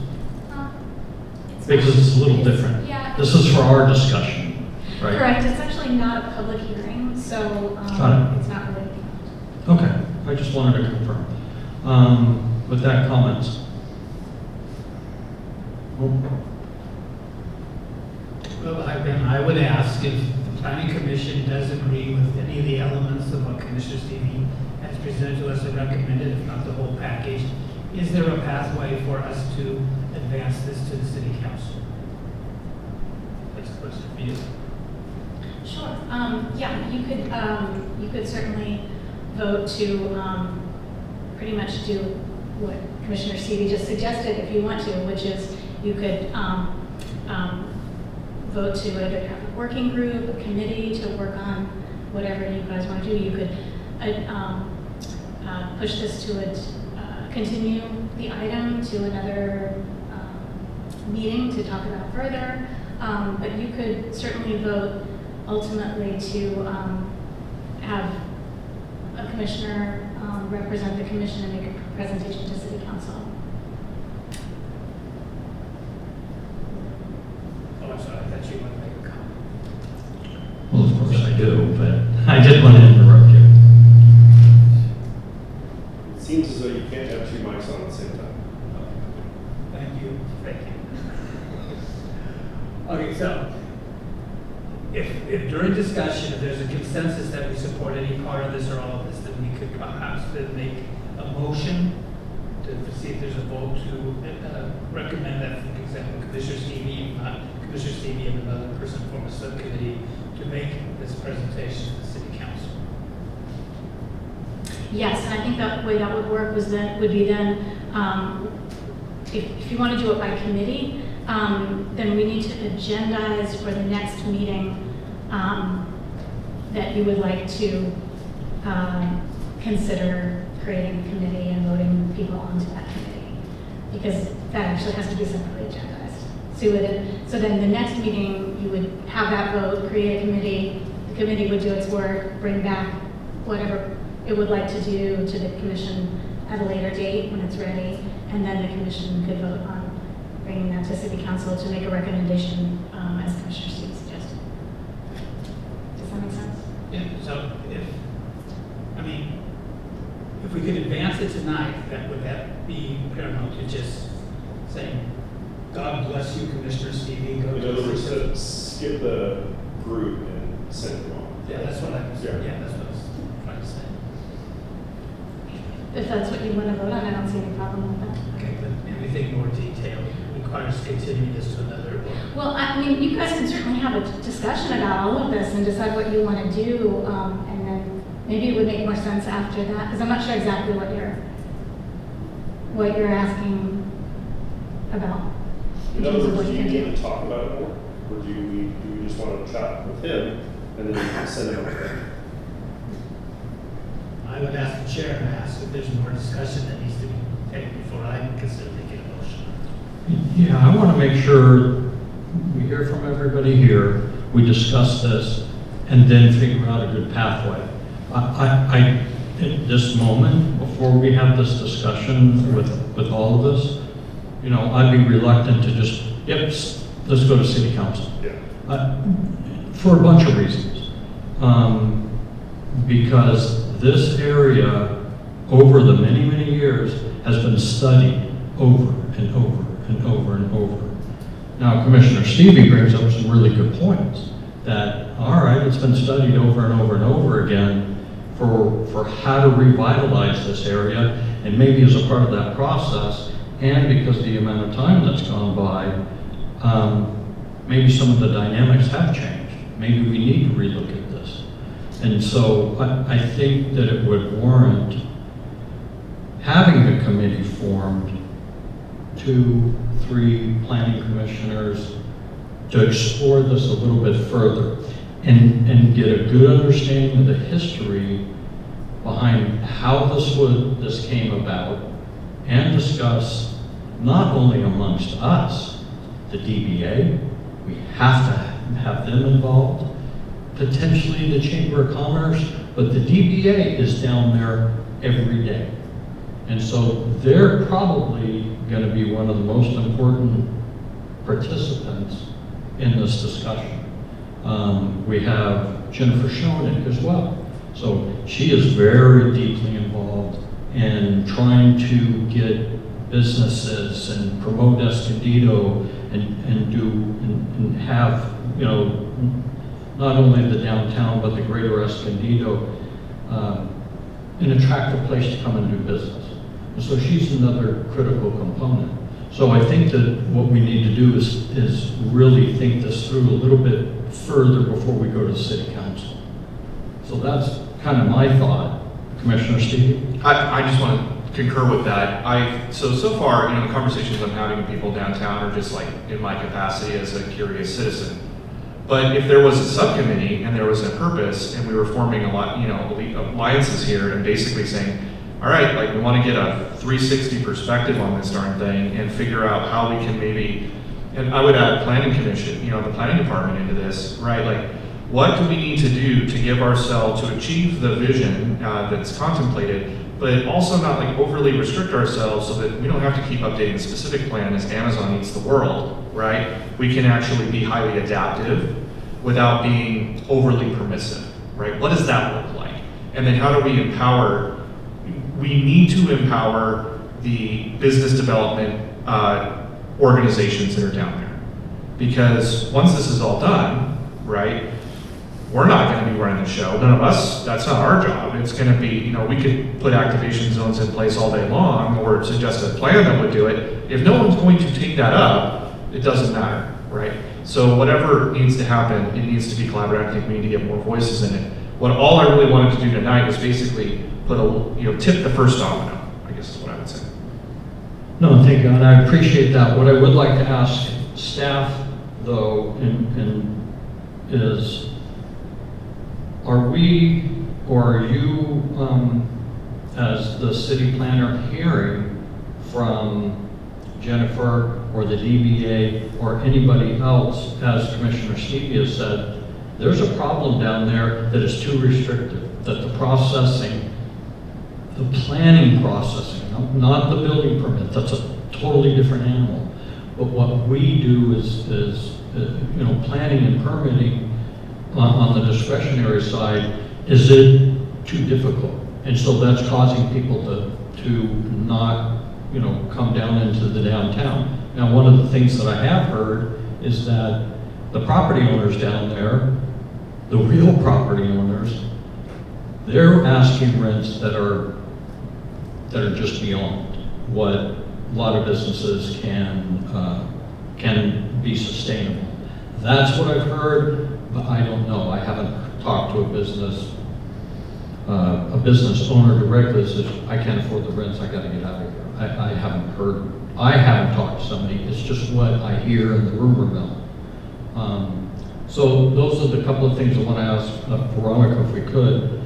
Because it's a little different. Yeah. This is for our discussion, right? Correct, it's actually not a public hearing, so Got it. it's not really. Okay, I just wanted to confirm. With that comment. Well, I would ask if the planning commission does agree with any of the elements of what Commissioner Stevie has presented to us and recommended, if not the whole package, is there a pathway for us to advance this to the city council? That's a question for you. Sure, yeah, you could certainly vote to pretty much do what Commissioner Stevie just suggested if you want to, which is you could vote to either have a working group, a committee to work on whatever you guys want to do. You could push this to continue the item to another meeting to talk about further. But you could certainly vote ultimately to have a commissioner represent the commission and make a presentation to City Council. Oh, I'm sorry, I thought you wanted to make a comment. Well, of course I do, but I did want to interrupt you. It seems as though you can't have 2 mics on at the same time. Thank you. Okay, so if during discussion, if there's a consensus that we support any part of this or all of this, then we could perhaps then make a motion to see if there's a vote to recommend that, for example, Commissioner Stevie, Commissioner Stevie and another person from a subcommittee to make this presentation to the city council. Yes, and I think that way that would work would be then, if you want to do it by committee, then we need to agendize for the next meeting that you would like to consider creating a committee and voting people onto that committee, because that actually has to be separately agendized. So then the next meeting, you would have that vote, create a committee, the committee would do its work, bring back whatever it would like to do to the commission at a later date when it's ready, and then the commission could vote on bringing that to city council to make a recommendation as Commissioner Steve suggested. Does that make sense? Yeah, so if we could advance it tonight, would that be paramount to just saying, God bless you, Commissioner Stevie, go In to other the words, city. skip the group and send them on. Yeah, that's what I was, Yeah. that's what I was trying to say. If that's what you want to vote on, I don't see any problem with that. Okay, but anything more detailed requires continuing this to another. Well, I mean, you guys can certainly have a discussion about all of this and decide what you want to do, and then maybe it would make more sense after that, because I'm not sure exactly what you're asking about. In terms other of words, what do you you can need to talk about it more? Or do we just want to chat with him and then send it over? I would ask the chair and ask if there's more discussion that needs to be taken before I consider making a motion. Yeah, I want to make sure we hear from everybody here, we discuss this, and then figure out a good pathway. I at this moment, before we have this discussion with all of us, I'd be reluctant to just, let's go to city council. Yeah. For a bunch of reasons. Because this area, over the many, many years, has been studied over and over and over and over. Now, Commissioner Stevie brings up some really good points that, all right, it's been studied over and over and over again for how to revitalize this area, and maybe as a part of that process, and because the amount of time that's gone by, maybe some of the dynamics have changed. Maybe we need to relook at this. And so I think that it would warrant having a committee formed, 2, 3 planning commissioners, to explore this a little bit further and get a good understanding of the history behind how this came about, and discuss not only amongst us, the DBA, we have to have them involved, potentially the Chamber of Commerce, but the DBA is down there every day. And so they're probably going to be one of the most important participants in this discussion. We have Jennifer Schoenig as well. So she is very deeply involved in trying to get businesses and promote Escondido and have, not only the downtown, but the greater Escondido, an attractive place to come and do business. And so she's another critical component. So I think that what we need to do is really think this through a little bit further before we go to city council. So that's kind of my thought. Commissioner Stevie? I just want to concur with that. So far, the conversations I'm having with people downtown are just like in my capacity as a curious citizen. But if there was a subcommittee and there was a purpose and we were forming a lot, alliances here and basically saying, all right, we want to get a 360 perspective on this darn thing and figure out how we can maybe, and I would add planning commission, the planning department into this, right? What do we need to do to give ourselves to achieve the vision that's contemplated, but also not overly restrict ourselves so that we don't have to keep updating the specific plan as Amazon eats the world, right? We can actually be highly adaptive without being overly permissive, right? What does that look like? And then how do we empower? We need to empower the business development organizations that are down there. Because once this is all done, right, we're not gonna be running the show. None of us, that's not our job. It's gonna be, you know, we could put activation zones in place all day long or suggest a plan that would do it. If no one's going to take that up, it doesn't matter, right? So whatever needs to happen, it needs to be collaborative. I think we need to get more voices in it. All I really wanted to do tonight was basically tip the first domino, I guess is what I would say. No, thank you, and I appreciate that. What I would like to ask staff, though, is, are we, or are you, as the city planner, hearing from Jennifer or the DBA or anybody else, as Commissioner Stevie has said, there's a problem down there that is too restrictive, that the processing, the planning processing, not the building permit, that's a totally different animal. But what we do is planning and permitting on the discretionary side, is it too difficult? And so that's causing people to not, come down into the downtown. Now, one of the things that I have heard is that the property owners down there, the real property owners, they're asking rents that are just beyond what a lot of businesses can be sustainable. That's what I've heard, but I don't know. I haven't talked to a business owner directly that says, I can't afford the rents, I gotta get out of here. I haven't talked to somebody, it's just what I hear in the rumor mill. So those are the couple of things I want to ask Veronica, if we could.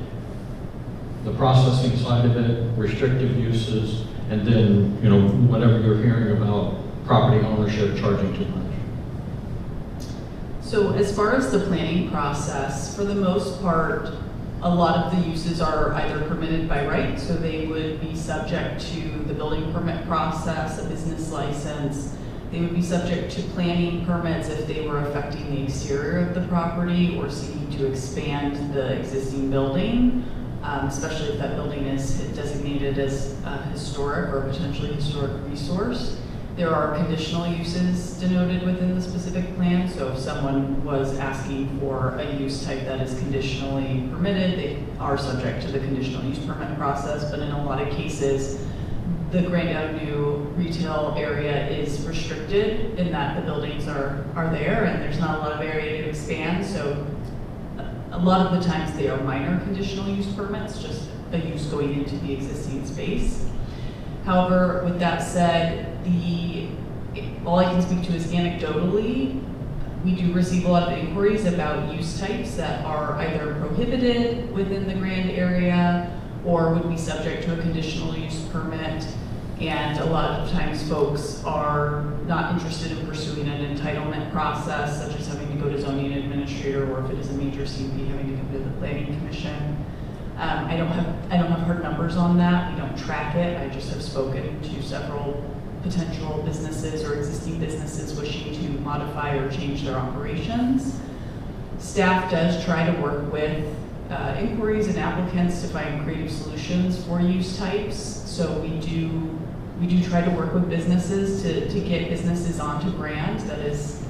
The processing side of it, restrictive uses, and then, whatever you're hearing about property ownership charging too much. So as far as the planning process, for the most part, a lot of the uses are either permitted by right, so they would be subject to the building permit process, a business license. They would be subject to planning permits if they were affecting the exterior of the property or seeking to expand the existing building, especially if that building is designated as a historic or potentially historic resource. There are conditional uses denoted within the specific plan, so if someone was asking for a use type that is conditionally permitted, they are subject to the conditional use permit process, but in a lot of cases, the Grand Avenue retail area is restricted in that the buildings are there and there's not a lot of area to expand, so a lot of the times they are minor conditional use permits, just a use going into the existing space. However, with that said, all I can speak to is anecdotally, we do receive a lot of inquiries about use types that are either prohibited within the Grand area or would be subject to a conditional use permit. And a lot of times folks are not interested in pursuing an entitlement process, such as having to go to zoning administrator, or if it is a major CUP, having to come to the planning commission. I don't have hard numbers on that. We don't track it. I just have spoken to several potential businesses or existing businesses wishing to modify or change their operations. Staff does try to work with inquiries and applicants to find creative solutions for use types. So we do try to work with businesses to get businesses onto Grand. That is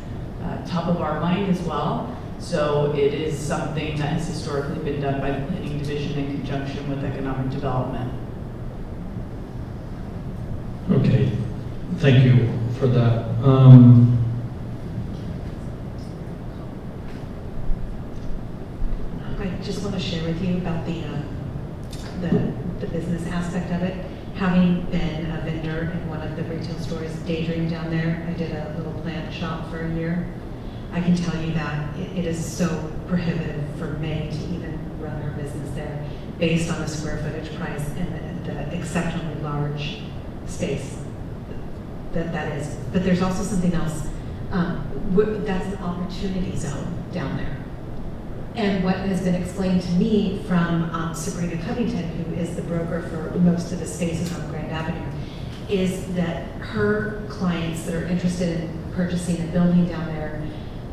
top of our mind as well. So it is something that has historically been done by the planning division in conjunction with economic development. Okay, thank you for that. I just want to share with you about the business aspect of it. Having been a vendor in one of the retail stores, Daydream down there, I did a little plant shop for a year. I can tell you that it is so prohibitive for Meg to even run her business there based on the square footage price and the exceptionally large space that is. But there's also something else. That's an opportunity zone down there. And what has been explained to me from Sabrina Covington, who is the broker for most of the spaces on Grand Avenue, is that her clients that are interested in purchasing a building down there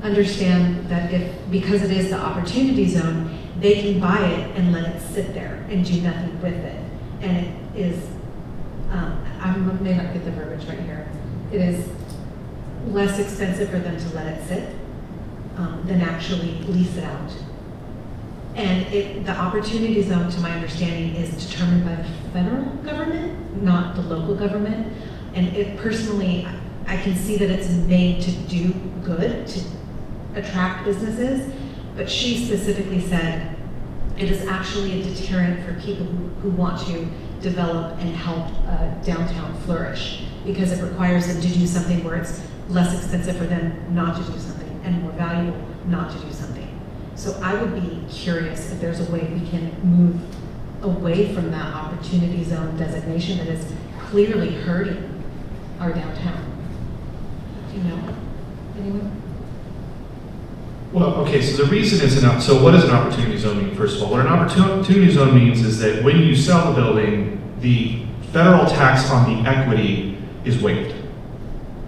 understand that because it is the opportunity zone, they can buy it and let it sit there and do nothing with it. And it is, I may not get the verbiage right here, it is less expensive for them to let it sit than actually lease it out. the opportunity zone, to my understanding, is determined by the federal government, not the local government. And it personally, I can see that it's made to do good, to attract businesses, but she specifically said it is actually a deterrent for people who want to develop and help downtown flourish, because it requires them to do something where it's less expensive for them not to do something and more valuable not to do something. So I would be curious if there's a way we can move away from that opportunity zone designation that is clearly hurting our downtown. Do you know? Anyone? Well, okay, so the reason is so what does an opportunity zone mean, first of all? What an opportunity zone means is that when you sell the building, the federal tax on the equity is waived.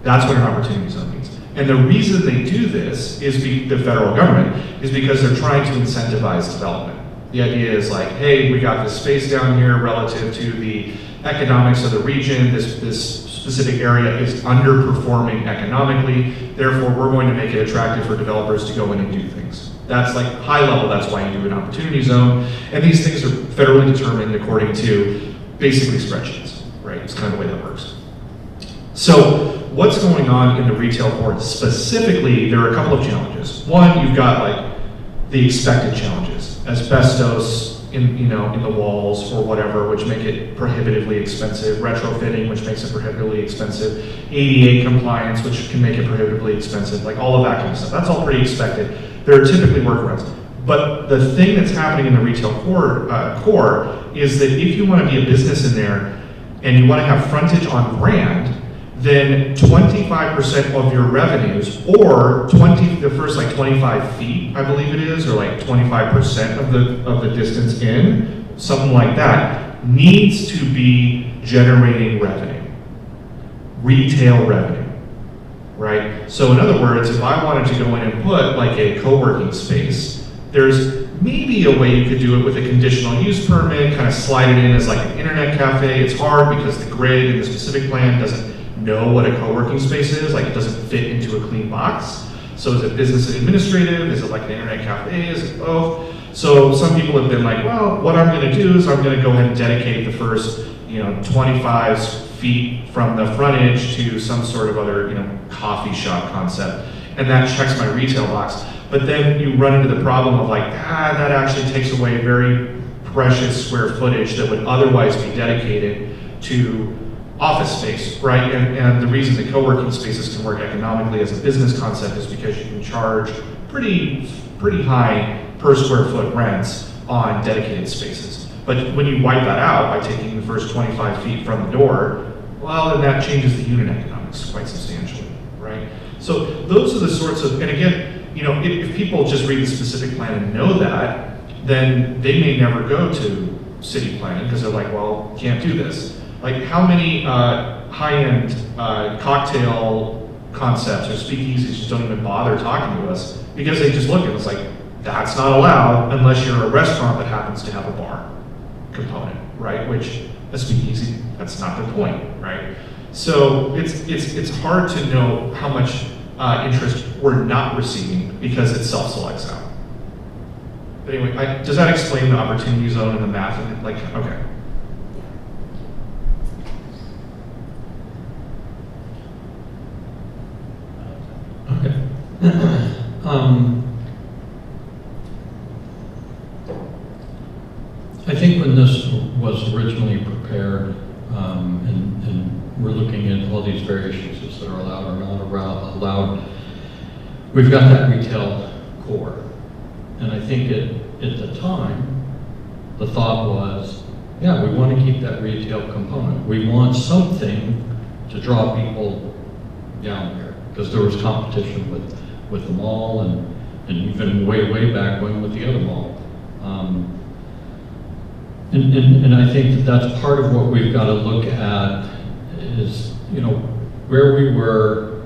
That's what an opportunity zone means. And the reason they do this is the federal government is because they're trying to incentivize development. The idea is like, hey, we got this space down here relative to the economics of the region. This specific area is underperforming economically. Therefore, we're going to make it attractive for developers to go in and do things. That's like high level. That's why you do an opportunity zone. And these things are federally determined according to basically spreadsheets, right? It's kind of the way that works. So what's going on in the retail court specifically, there are a couple of challenges. One, you've got like the expected challenges, asbestos in the walls or whatever, which make it prohibitively expensive, retrofitting, which makes it prohibitively expensive, ADA compliance, which can make it prohibitively expensive, like all of that kind of stuff. That's all pretty expected. There are typically workarounds. But the thing that's happening in the retail core is that if you want to be a business in there and you want to have frontage on brand, then 25% of your revenues, or the first like 25 feet, I believe it is, or like 25% of the distance in, something like that, needs to be generating revenue, retail revenue, right? So in other words, if I wanted to go in and put like a co-working space, there's maybe a way you could do it with a conditional use permit, kind of slide it in as like an internet cafe. It's hard because the grid in the specific plan doesn't know what a co-working space is, like it doesn't fit into a clean box. So is it business and administrative? Is it like an internet cafe? Is it both? So some people have been like, well, what I'm gonna do is I'm gonna go ahead and dedicate the first 25 feet from the frontage to some sort of other coffee shop concept. And that checks my retail box. But then you run into the problem of like, that actually takes away very precious square footage that would otherwise be dedicated to office space, right? And the reason that co-working spaces can work economically as a business concept is because you can charge pretty high per square foot rents on dedicated spaces. But when you wipe that out by taking the first 25 feet from the door, well, then that changes the unit economics quite substantially, right? So those are the sorts of, and again, if people just read the specific plan and know that, then they may never go to city planning because they're like, well, can't do this. Like how many high-end cocktail concepts or speakeasies just don't even bother talking to us because they just look at us like, that's not allowed unless you're a restaurant that happens to have a bar component, right? Which a speakeasy, that's not the point, right? So it's hard to know how much interest we're not receiving because it self-selects out. But anyway, does that explain the opportunity zone and the math? Okay. I think when this was originally prepared, and we're looking at all these various uses that are allowed or not allowed, we've got that retail core. And I think at the time, the thought was, yeah, we want to keep that retail component. We want something to draw people down here, because there was competition with the mall and even way back when with the other mall. And I think that that's part of what we've got to look at is, where we were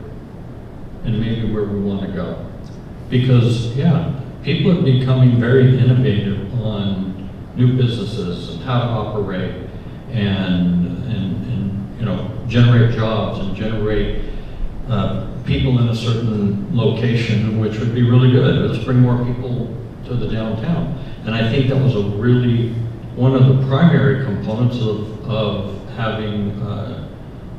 and maybe where we want to go. Because, yeah, people are becoming very innovative on new businesses and how to operate and generate jobs and generate people in a certain location, which would be really good. Let's bring more people to the downtown. And I think that was a really, one of the primary components of having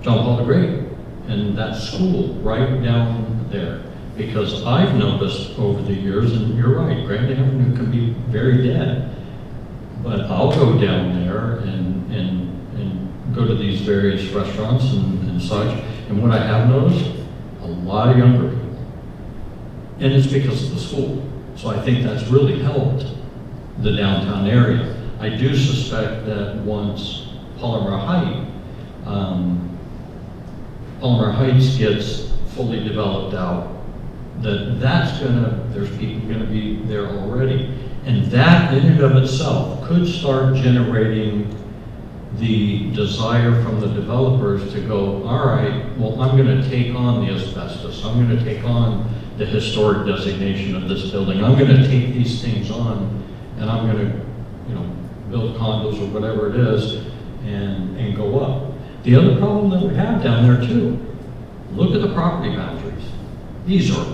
John Paul the Great and that school right down there. Because I've noticed over the years, and you're right, Grand Avenue can be very dead, but I'll go down there and go to these various restaurants and such, and what I have noticed, a lot of younger people. And it's because of the school. So I think that's really helped the downtown area. I do suspect that once Palmer Heights gets fully developed out, there's people gonna be there already. And that in and of itself could start generating the desire from the developers to go, all right, well, I'm gonna take on the asbestos, I'm gonna take on the historic designation of this building, I'm gonna take these things on, and I'm gonna, build condos or whatever it is, and go up. The other problem that we have down there too, look at the property boundaries. These are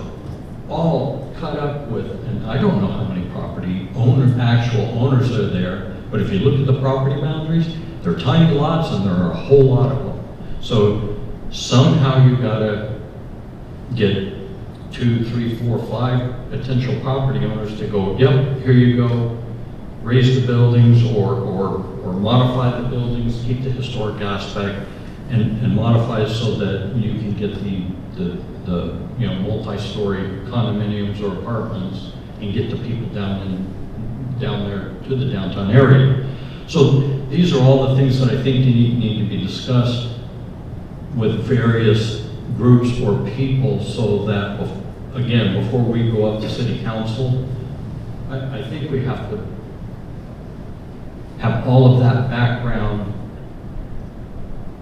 all cut up with, and I don't know how many actual owners are there, but if you look at the property boundaries, they're tiny lots and there are a whole lot of them. So somehow you gotta get 2, 3, 4, 5 potential property owners to go, yep, here you go, raise the buildings or modify the buildings, keep the historic aspect, and modify it so that you can get the multi-story condominiums or apartments and get the people down there to the downtown area. So these are all the things that I think need to be discussed with various groups or people so that, again, before we go up to city council, I think we have to have all of that background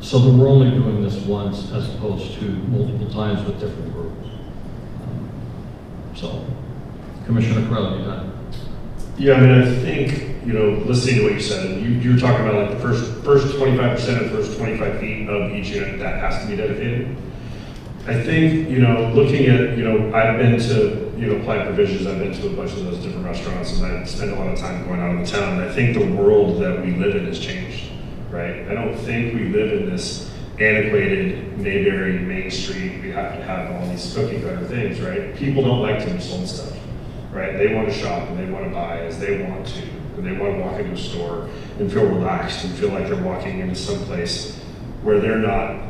so that we're only doing this once as opposed to multiple times with different groups. So, Commissioner Crowley, you got it. Yeah, I mean, I think, listening to what you said, and you were talking about like the first 25% of the first 25 feet of each unit that has to be dedicated. I think, looking at, I've been to, Plant Provisions, I've been to a bunch of those different restaurants, and I spend a lot of time going out of the town, and I think the world that we live in has changed, right? I don't think we live in this antiquated Mayberry Main Street, we have to have all these cookie cutter things, right? People don't like to be sold stuff, right? They want to shop and they want to buy as they want to, and they want to walk into a store and feel relaxed and feel like they're walking into some place where they're not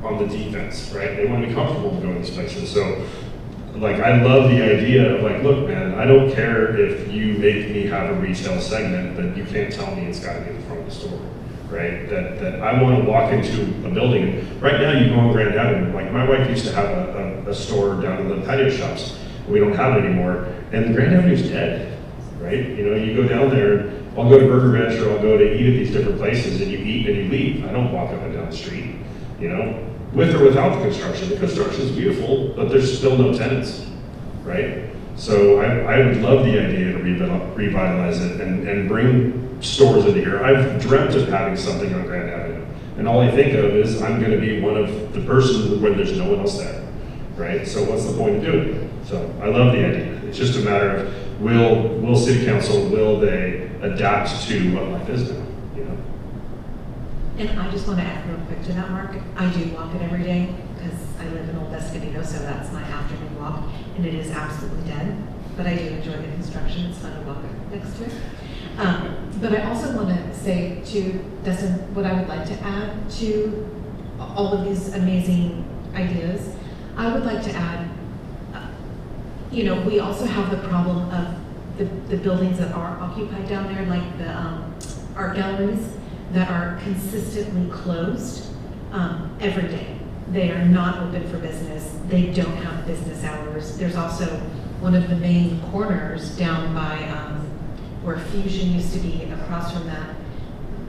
on the defense, right? They want to be comfortable going to these places. So, I love the idea of look, man, I don't care if you make me have a retail segment, but you can't tell me it's got to be in front of the store, right? That I want to walk into a building. Right now, you go on Grand Avenue. My wife used to have a store down in the patio shops. We don't have it anymore, and Grand Avenue's dead, right? You go down there. I'll go to Burger Ranch or I'll go to eat at these different places, and you eat and you leave. I don't walk up and down the street, with or without the construction. The construction is beautiful, but there's still no tenants, right? So I would love the idea to revitalize it and bring stores into here. I've dreamt of having something on Grand Avenue, and all I think of is I'm going to be one of the persons when there's no one else there, right? So what's the point of doing it? So I love the idea. It's just a matter of will city council, will they adapt to what life is now? And I just want to add real quick to that, Mark. I do walk it every day because I live in Old Escondido, so that's my afternoon walk, and it is absolutely dead. But I do enjoy the construction. It's fun to walk next to it. But I also want to say to Dustin what I would like to add to all of these amazing ideas. I would like to add, we also have the problem of the buildings that are occupied down there, like the art galleries that are consistently closed every day. They are not open for business. They don't have business hours. There's also one of the main corners down by where Fusion used to be, across from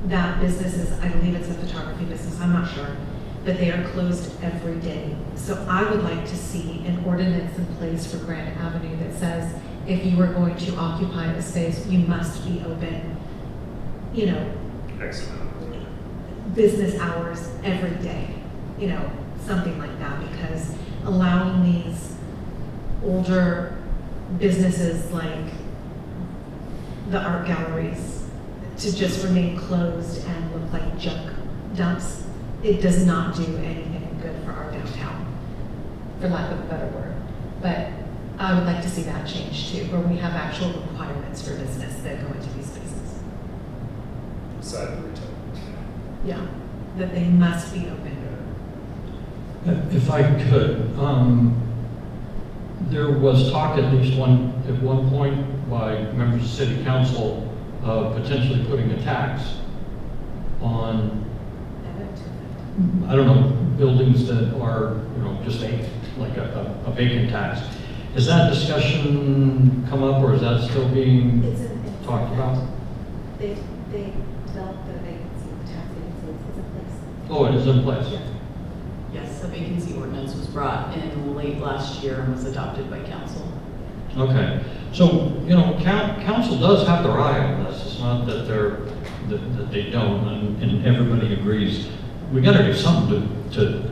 that business is, I believe it's a photography business, I'm not sure, but they are closed every day. So I would like to see an ordinance in place for Grand Avenue that says if you are going to occupy a space, you must be open, Excellent. business hours every day, something like that, because allowing these older businesses like the art galleries to just remain closed and look like junk dumps, it does not do anything good for our downtown, for lack of a better word. But I would like to see that change too, where we have actual requirements for business that go into these spaces. Side of retail. Yeah, that they must be open. If I could, there was talk at least at one point by members of city council of potentially putting a tax on, I don't know, buildings that are, just like a vacant tax. Has that discussion come up, or is that still being talked about? They developed the vacancy, the tax vacancy, it's in place. Oh, it is in place? Yeah. Yes, the vacancy ordinance was brought in late last year and was adopted by council. Okay, so, council does have their eye on this. It's not that that they don't, and everybody agrees. We gotta do something to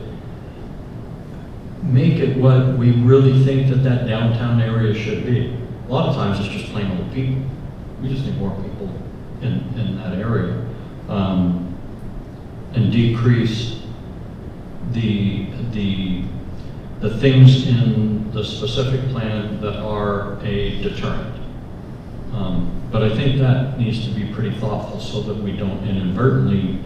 make it what we really think that downtown area should be. A lot of times it's just plain old people. We just need more people in that area. And decrease the things in the specific plan that are a deterrent. But I think that needs to be pretty thoughtful so that we don't inadvertently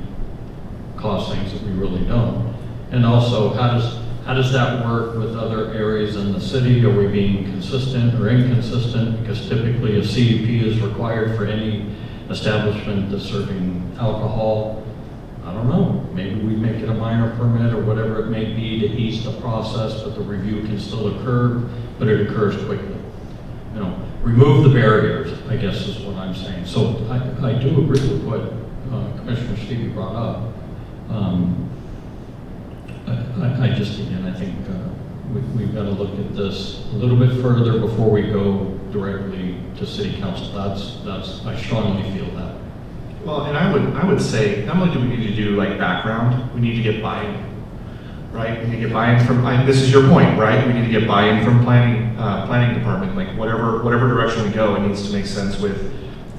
cause things that we really don't. And also, how does that work with other areas in the city? Are we being consistent or inconsistent? Because typically a CUP is required for any establishment that's serving alcohol. I don't know, maybe we make it a minor permit or whatever it may be to ease the process, but the review can still occur, but it occurs quickly. Remove the barriers, I guess is what I'm saying. So I do agree with what Commissioner Stevie brought up. I just, again, I think we've got to look at this a little bit further before we go directly to city council. That's I strongly feel that. Well, and I would say, not only do we need to do like background, we need to get buy-in, right? We need to get buy-in from, this is your point, right? We need to get buy-in from planning department, like whatever direction we go, it needs to make sense with,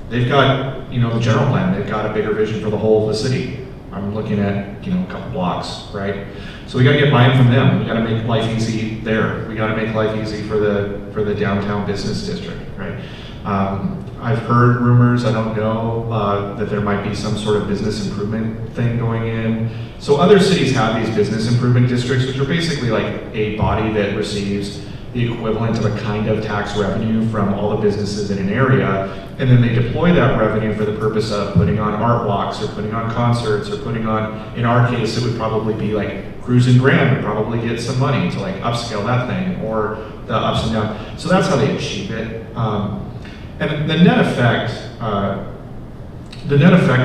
they've got, the general plan, they've got a bigger vision for the whole of the city. I'm looking at, a couple blocks, right? So we gotta get buy-in from them. We gotta make life easy there. We gotta make life easy for the downtown business district, right? I've heard rumors, I don't know, that there might be some sort of business improvement thing going in. So other cities have these business improvement districts, which are basically like a body that receives the equivalent of a kind of tax revenue from all the businesses in an area, and then they deploy that revenue for the purpose of putting on art walks or putting on concerts or putting on, in our case, it would probably be like Cruise and Grand would probably get some money to like upscale that thing, or the ups and downs. So that's how they achieve it. And the net effect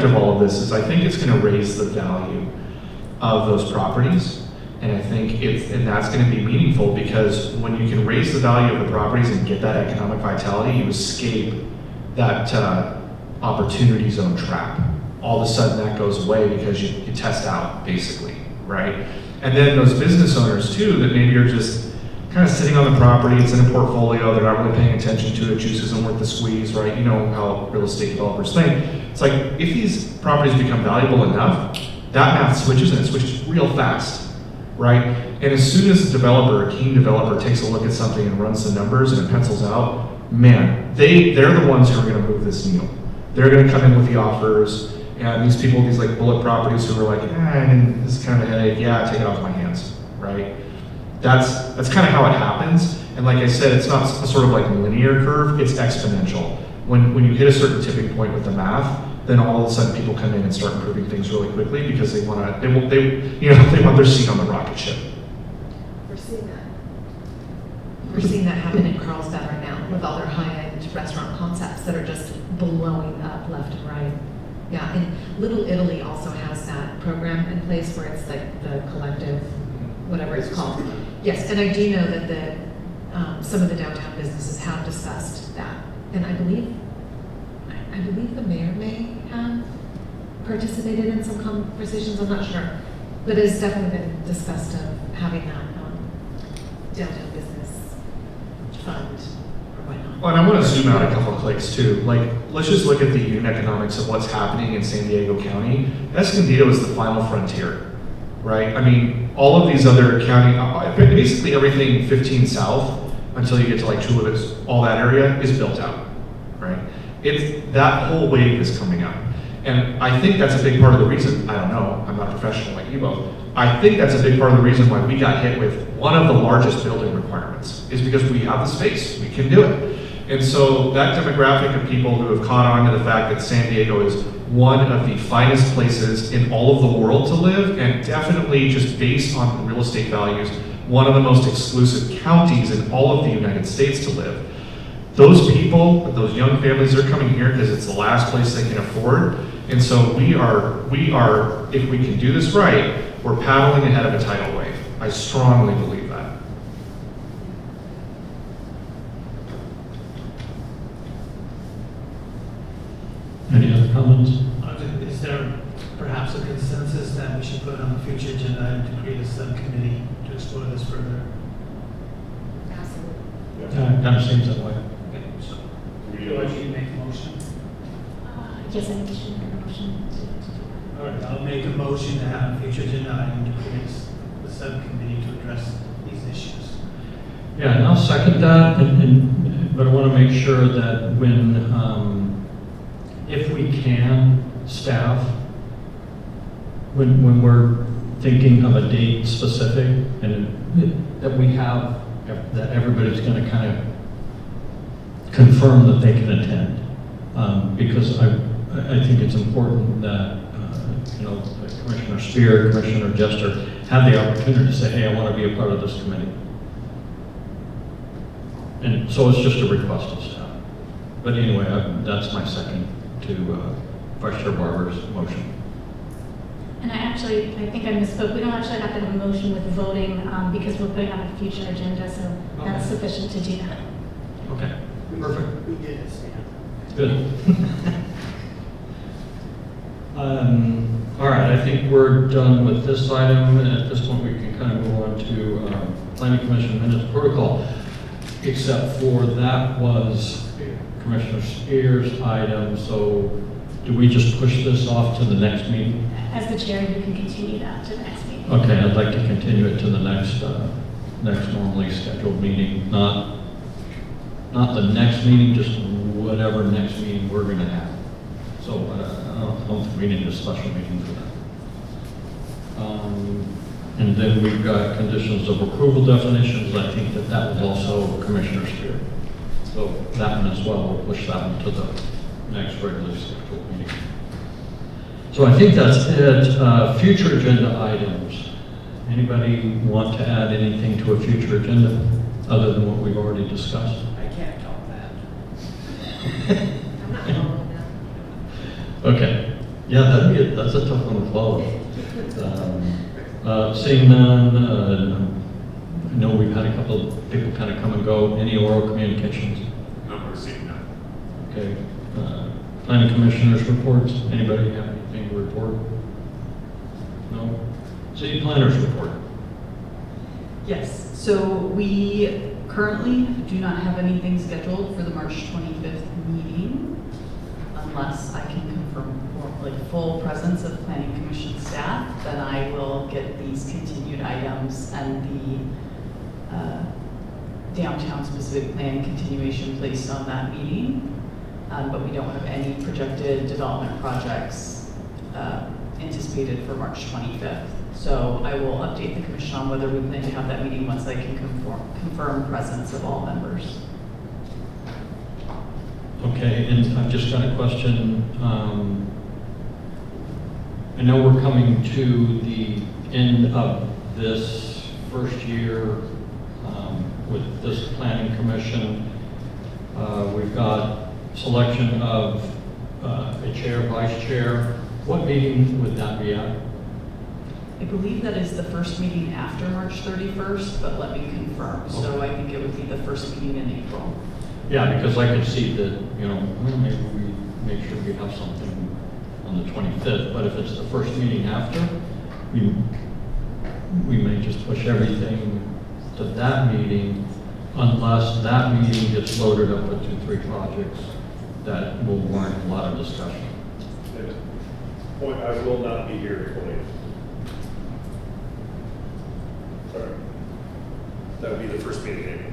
of all of this is I think it's going to raise the value of those properties. And I think that's going to be meaningful, because when you can raise the value of the properties and get that economic vitality, you escape that opportunity zone trap. All of a sudden that goes away because you test out, basically, right? And then those business owners too, that maybe are just kind of sitting on the property, it's in a portfolio, they're not really paying attention to it, juice isn't worth the squeeze, right? You know how real estate developers think. It's like, if these properties become valuable enough, that math switches, and it switches real fast, right? And as soon as a developer, a keen developer, takes a look at something and runs the numbers and it pencils out, man, they're the ones who are gonna move this needle. They're gonna come in with the offers, and these people, these like bullet properties who are like, this is kind of a headache, yeah, take it off my hands, right? That's kind of how it happens. And like I said, it's not a sort of like linear curve, it's exponential. When you hit a certain tipping point with the math, then all of a sudden people come in and start improving things really quickly because they want their seat on the rocket ship. We're seeing that. We're seeing that happen in Carlsbad right now with all their high-end restaurant concepts that are just blowing up left and right. Yeah, and Little Italy also has that program in place where it's like the collective, whatever it's called. Yes, and I do know that some of the downtown businesses have discussed that, and I believe the mayor may have participated in some conversations. I'm not sure, but it's definitely been discussed of having that downtown business fund or whatnot. Well, and I want to zoom out a couple of clicks too. Like, let's just look at the unit economics of what's happening in San Diego County. Escondido is the final frontier, right? I mean, all of these other county, basically everything 15 south until you get to like Chula, all that area is built out, right? It's that whole wave is coming up. And I think that's a big part of the reason, I don't know, I'm not a professional like you both. I think that's a big part of the reason why we got hit with one of the largest building requirements is because we have the space, we can do it. And so that demographic of people who have caught on to the fact that San Diego is one of the finest places in all of the world to live, and definitely just based on real estate values, one of the most exclusive counties in all of the United States to live. Those people, those young families are coming here because it's the last place they can afford. And so we are, if we can do this right, we're paddling ahead of a tidal wave. I strongly believe that. Any other comments? Is there perhaps a consensus that we should put on a future agenda item to create a subcommittee to explore this further? Absolutely. Kind of seems that way. Okay, so, would you like me to make a motion? Yes, I think you should make a motion to do that. All right, I'll make a motion to have a future agenda item to create a subcommittee to address these issues. Yeah, and I'll second that, but I want to make sure that when, if we can, staff, when we're thinking of a date specific, and that we have, that everybody's going to kind of confirm that they can attend. Because I think it's important that, Commissioner Spear, Commissioner Jester have the opportunity to say, hey, I want to be a part of this committee. And so it's just a request of staff. But anyway, that's my second to Vice Chair Barber's motion. And I think I misspoke. We don't actually have to have a motion with voting because we're putting on a future agenda, so that's sufficient to do that. Okay, perfect. We did it, Stan. Good. All right, I think we're done with this item. And at this point, we can kind of move on to Planning Commission minutes protocol, except for that was Commissioner Spear's item. So do we just push this off to the next meeting? As the chair, you can continue that to the next meeting. Okay, I'd like to continue it to the next normally scheduled meeting, not the next meeting, just whatever next meeting we're going to have. So I don't think we need a special meeting for that. And then we've got conditions of approval definitions. I think that was also Commissioner Spear. So that one as well, we'll push that one to the next regularly scheduled meeting. So I think that's it. Future agenda items. Anybody want to add anything to a future agenda other than what we've already discussed? I can't top that. I'm not following that. Okay. Yeah, that's a tough one to follow. Seeing none, I know we've had a couple of people kind of come and go. Any oral communications? No, we're seeing that. Okay. Planning Commissioners reports. Anybody have anything to report? No? City Planners report. Yes, so we currently do not have anything scheduled for the March 25th meeting, unless I can confirm full presence of Planning Commission staff, then I will get these continued items and the downtown specific plan continuation placed on that meeting. But we don't have any projected development projects anticipated for March 25th. So I will update the commission on whether we plan to have that meeting once I can confirm presence of all members. Okay, and I've just got a question. I know we're coming to the end of this first year with this planning commission. We've got selection of a chair, vice chair. What meeting would that be at? I believe that is the first meeting after March 31st, but let me confirm. So I think it would be the first meeting in April. Yeah, because I could see that, well, maybe we make sure we have something on the 25th, but if it's the first meeting after, we may just push everything to that meeting unless that meeting gets loaded up with 2, 3 projects that will warrant a lot of discussion. Point, I will not be here at 20th. Sorry. That would be the first meeting in April.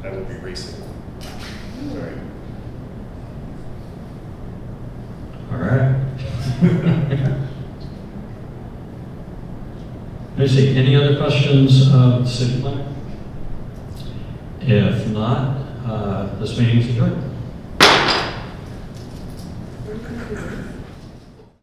That would be racing. Sorry. All right. Let me see, any other questions of the city planner? If not, this meeting is adjourned.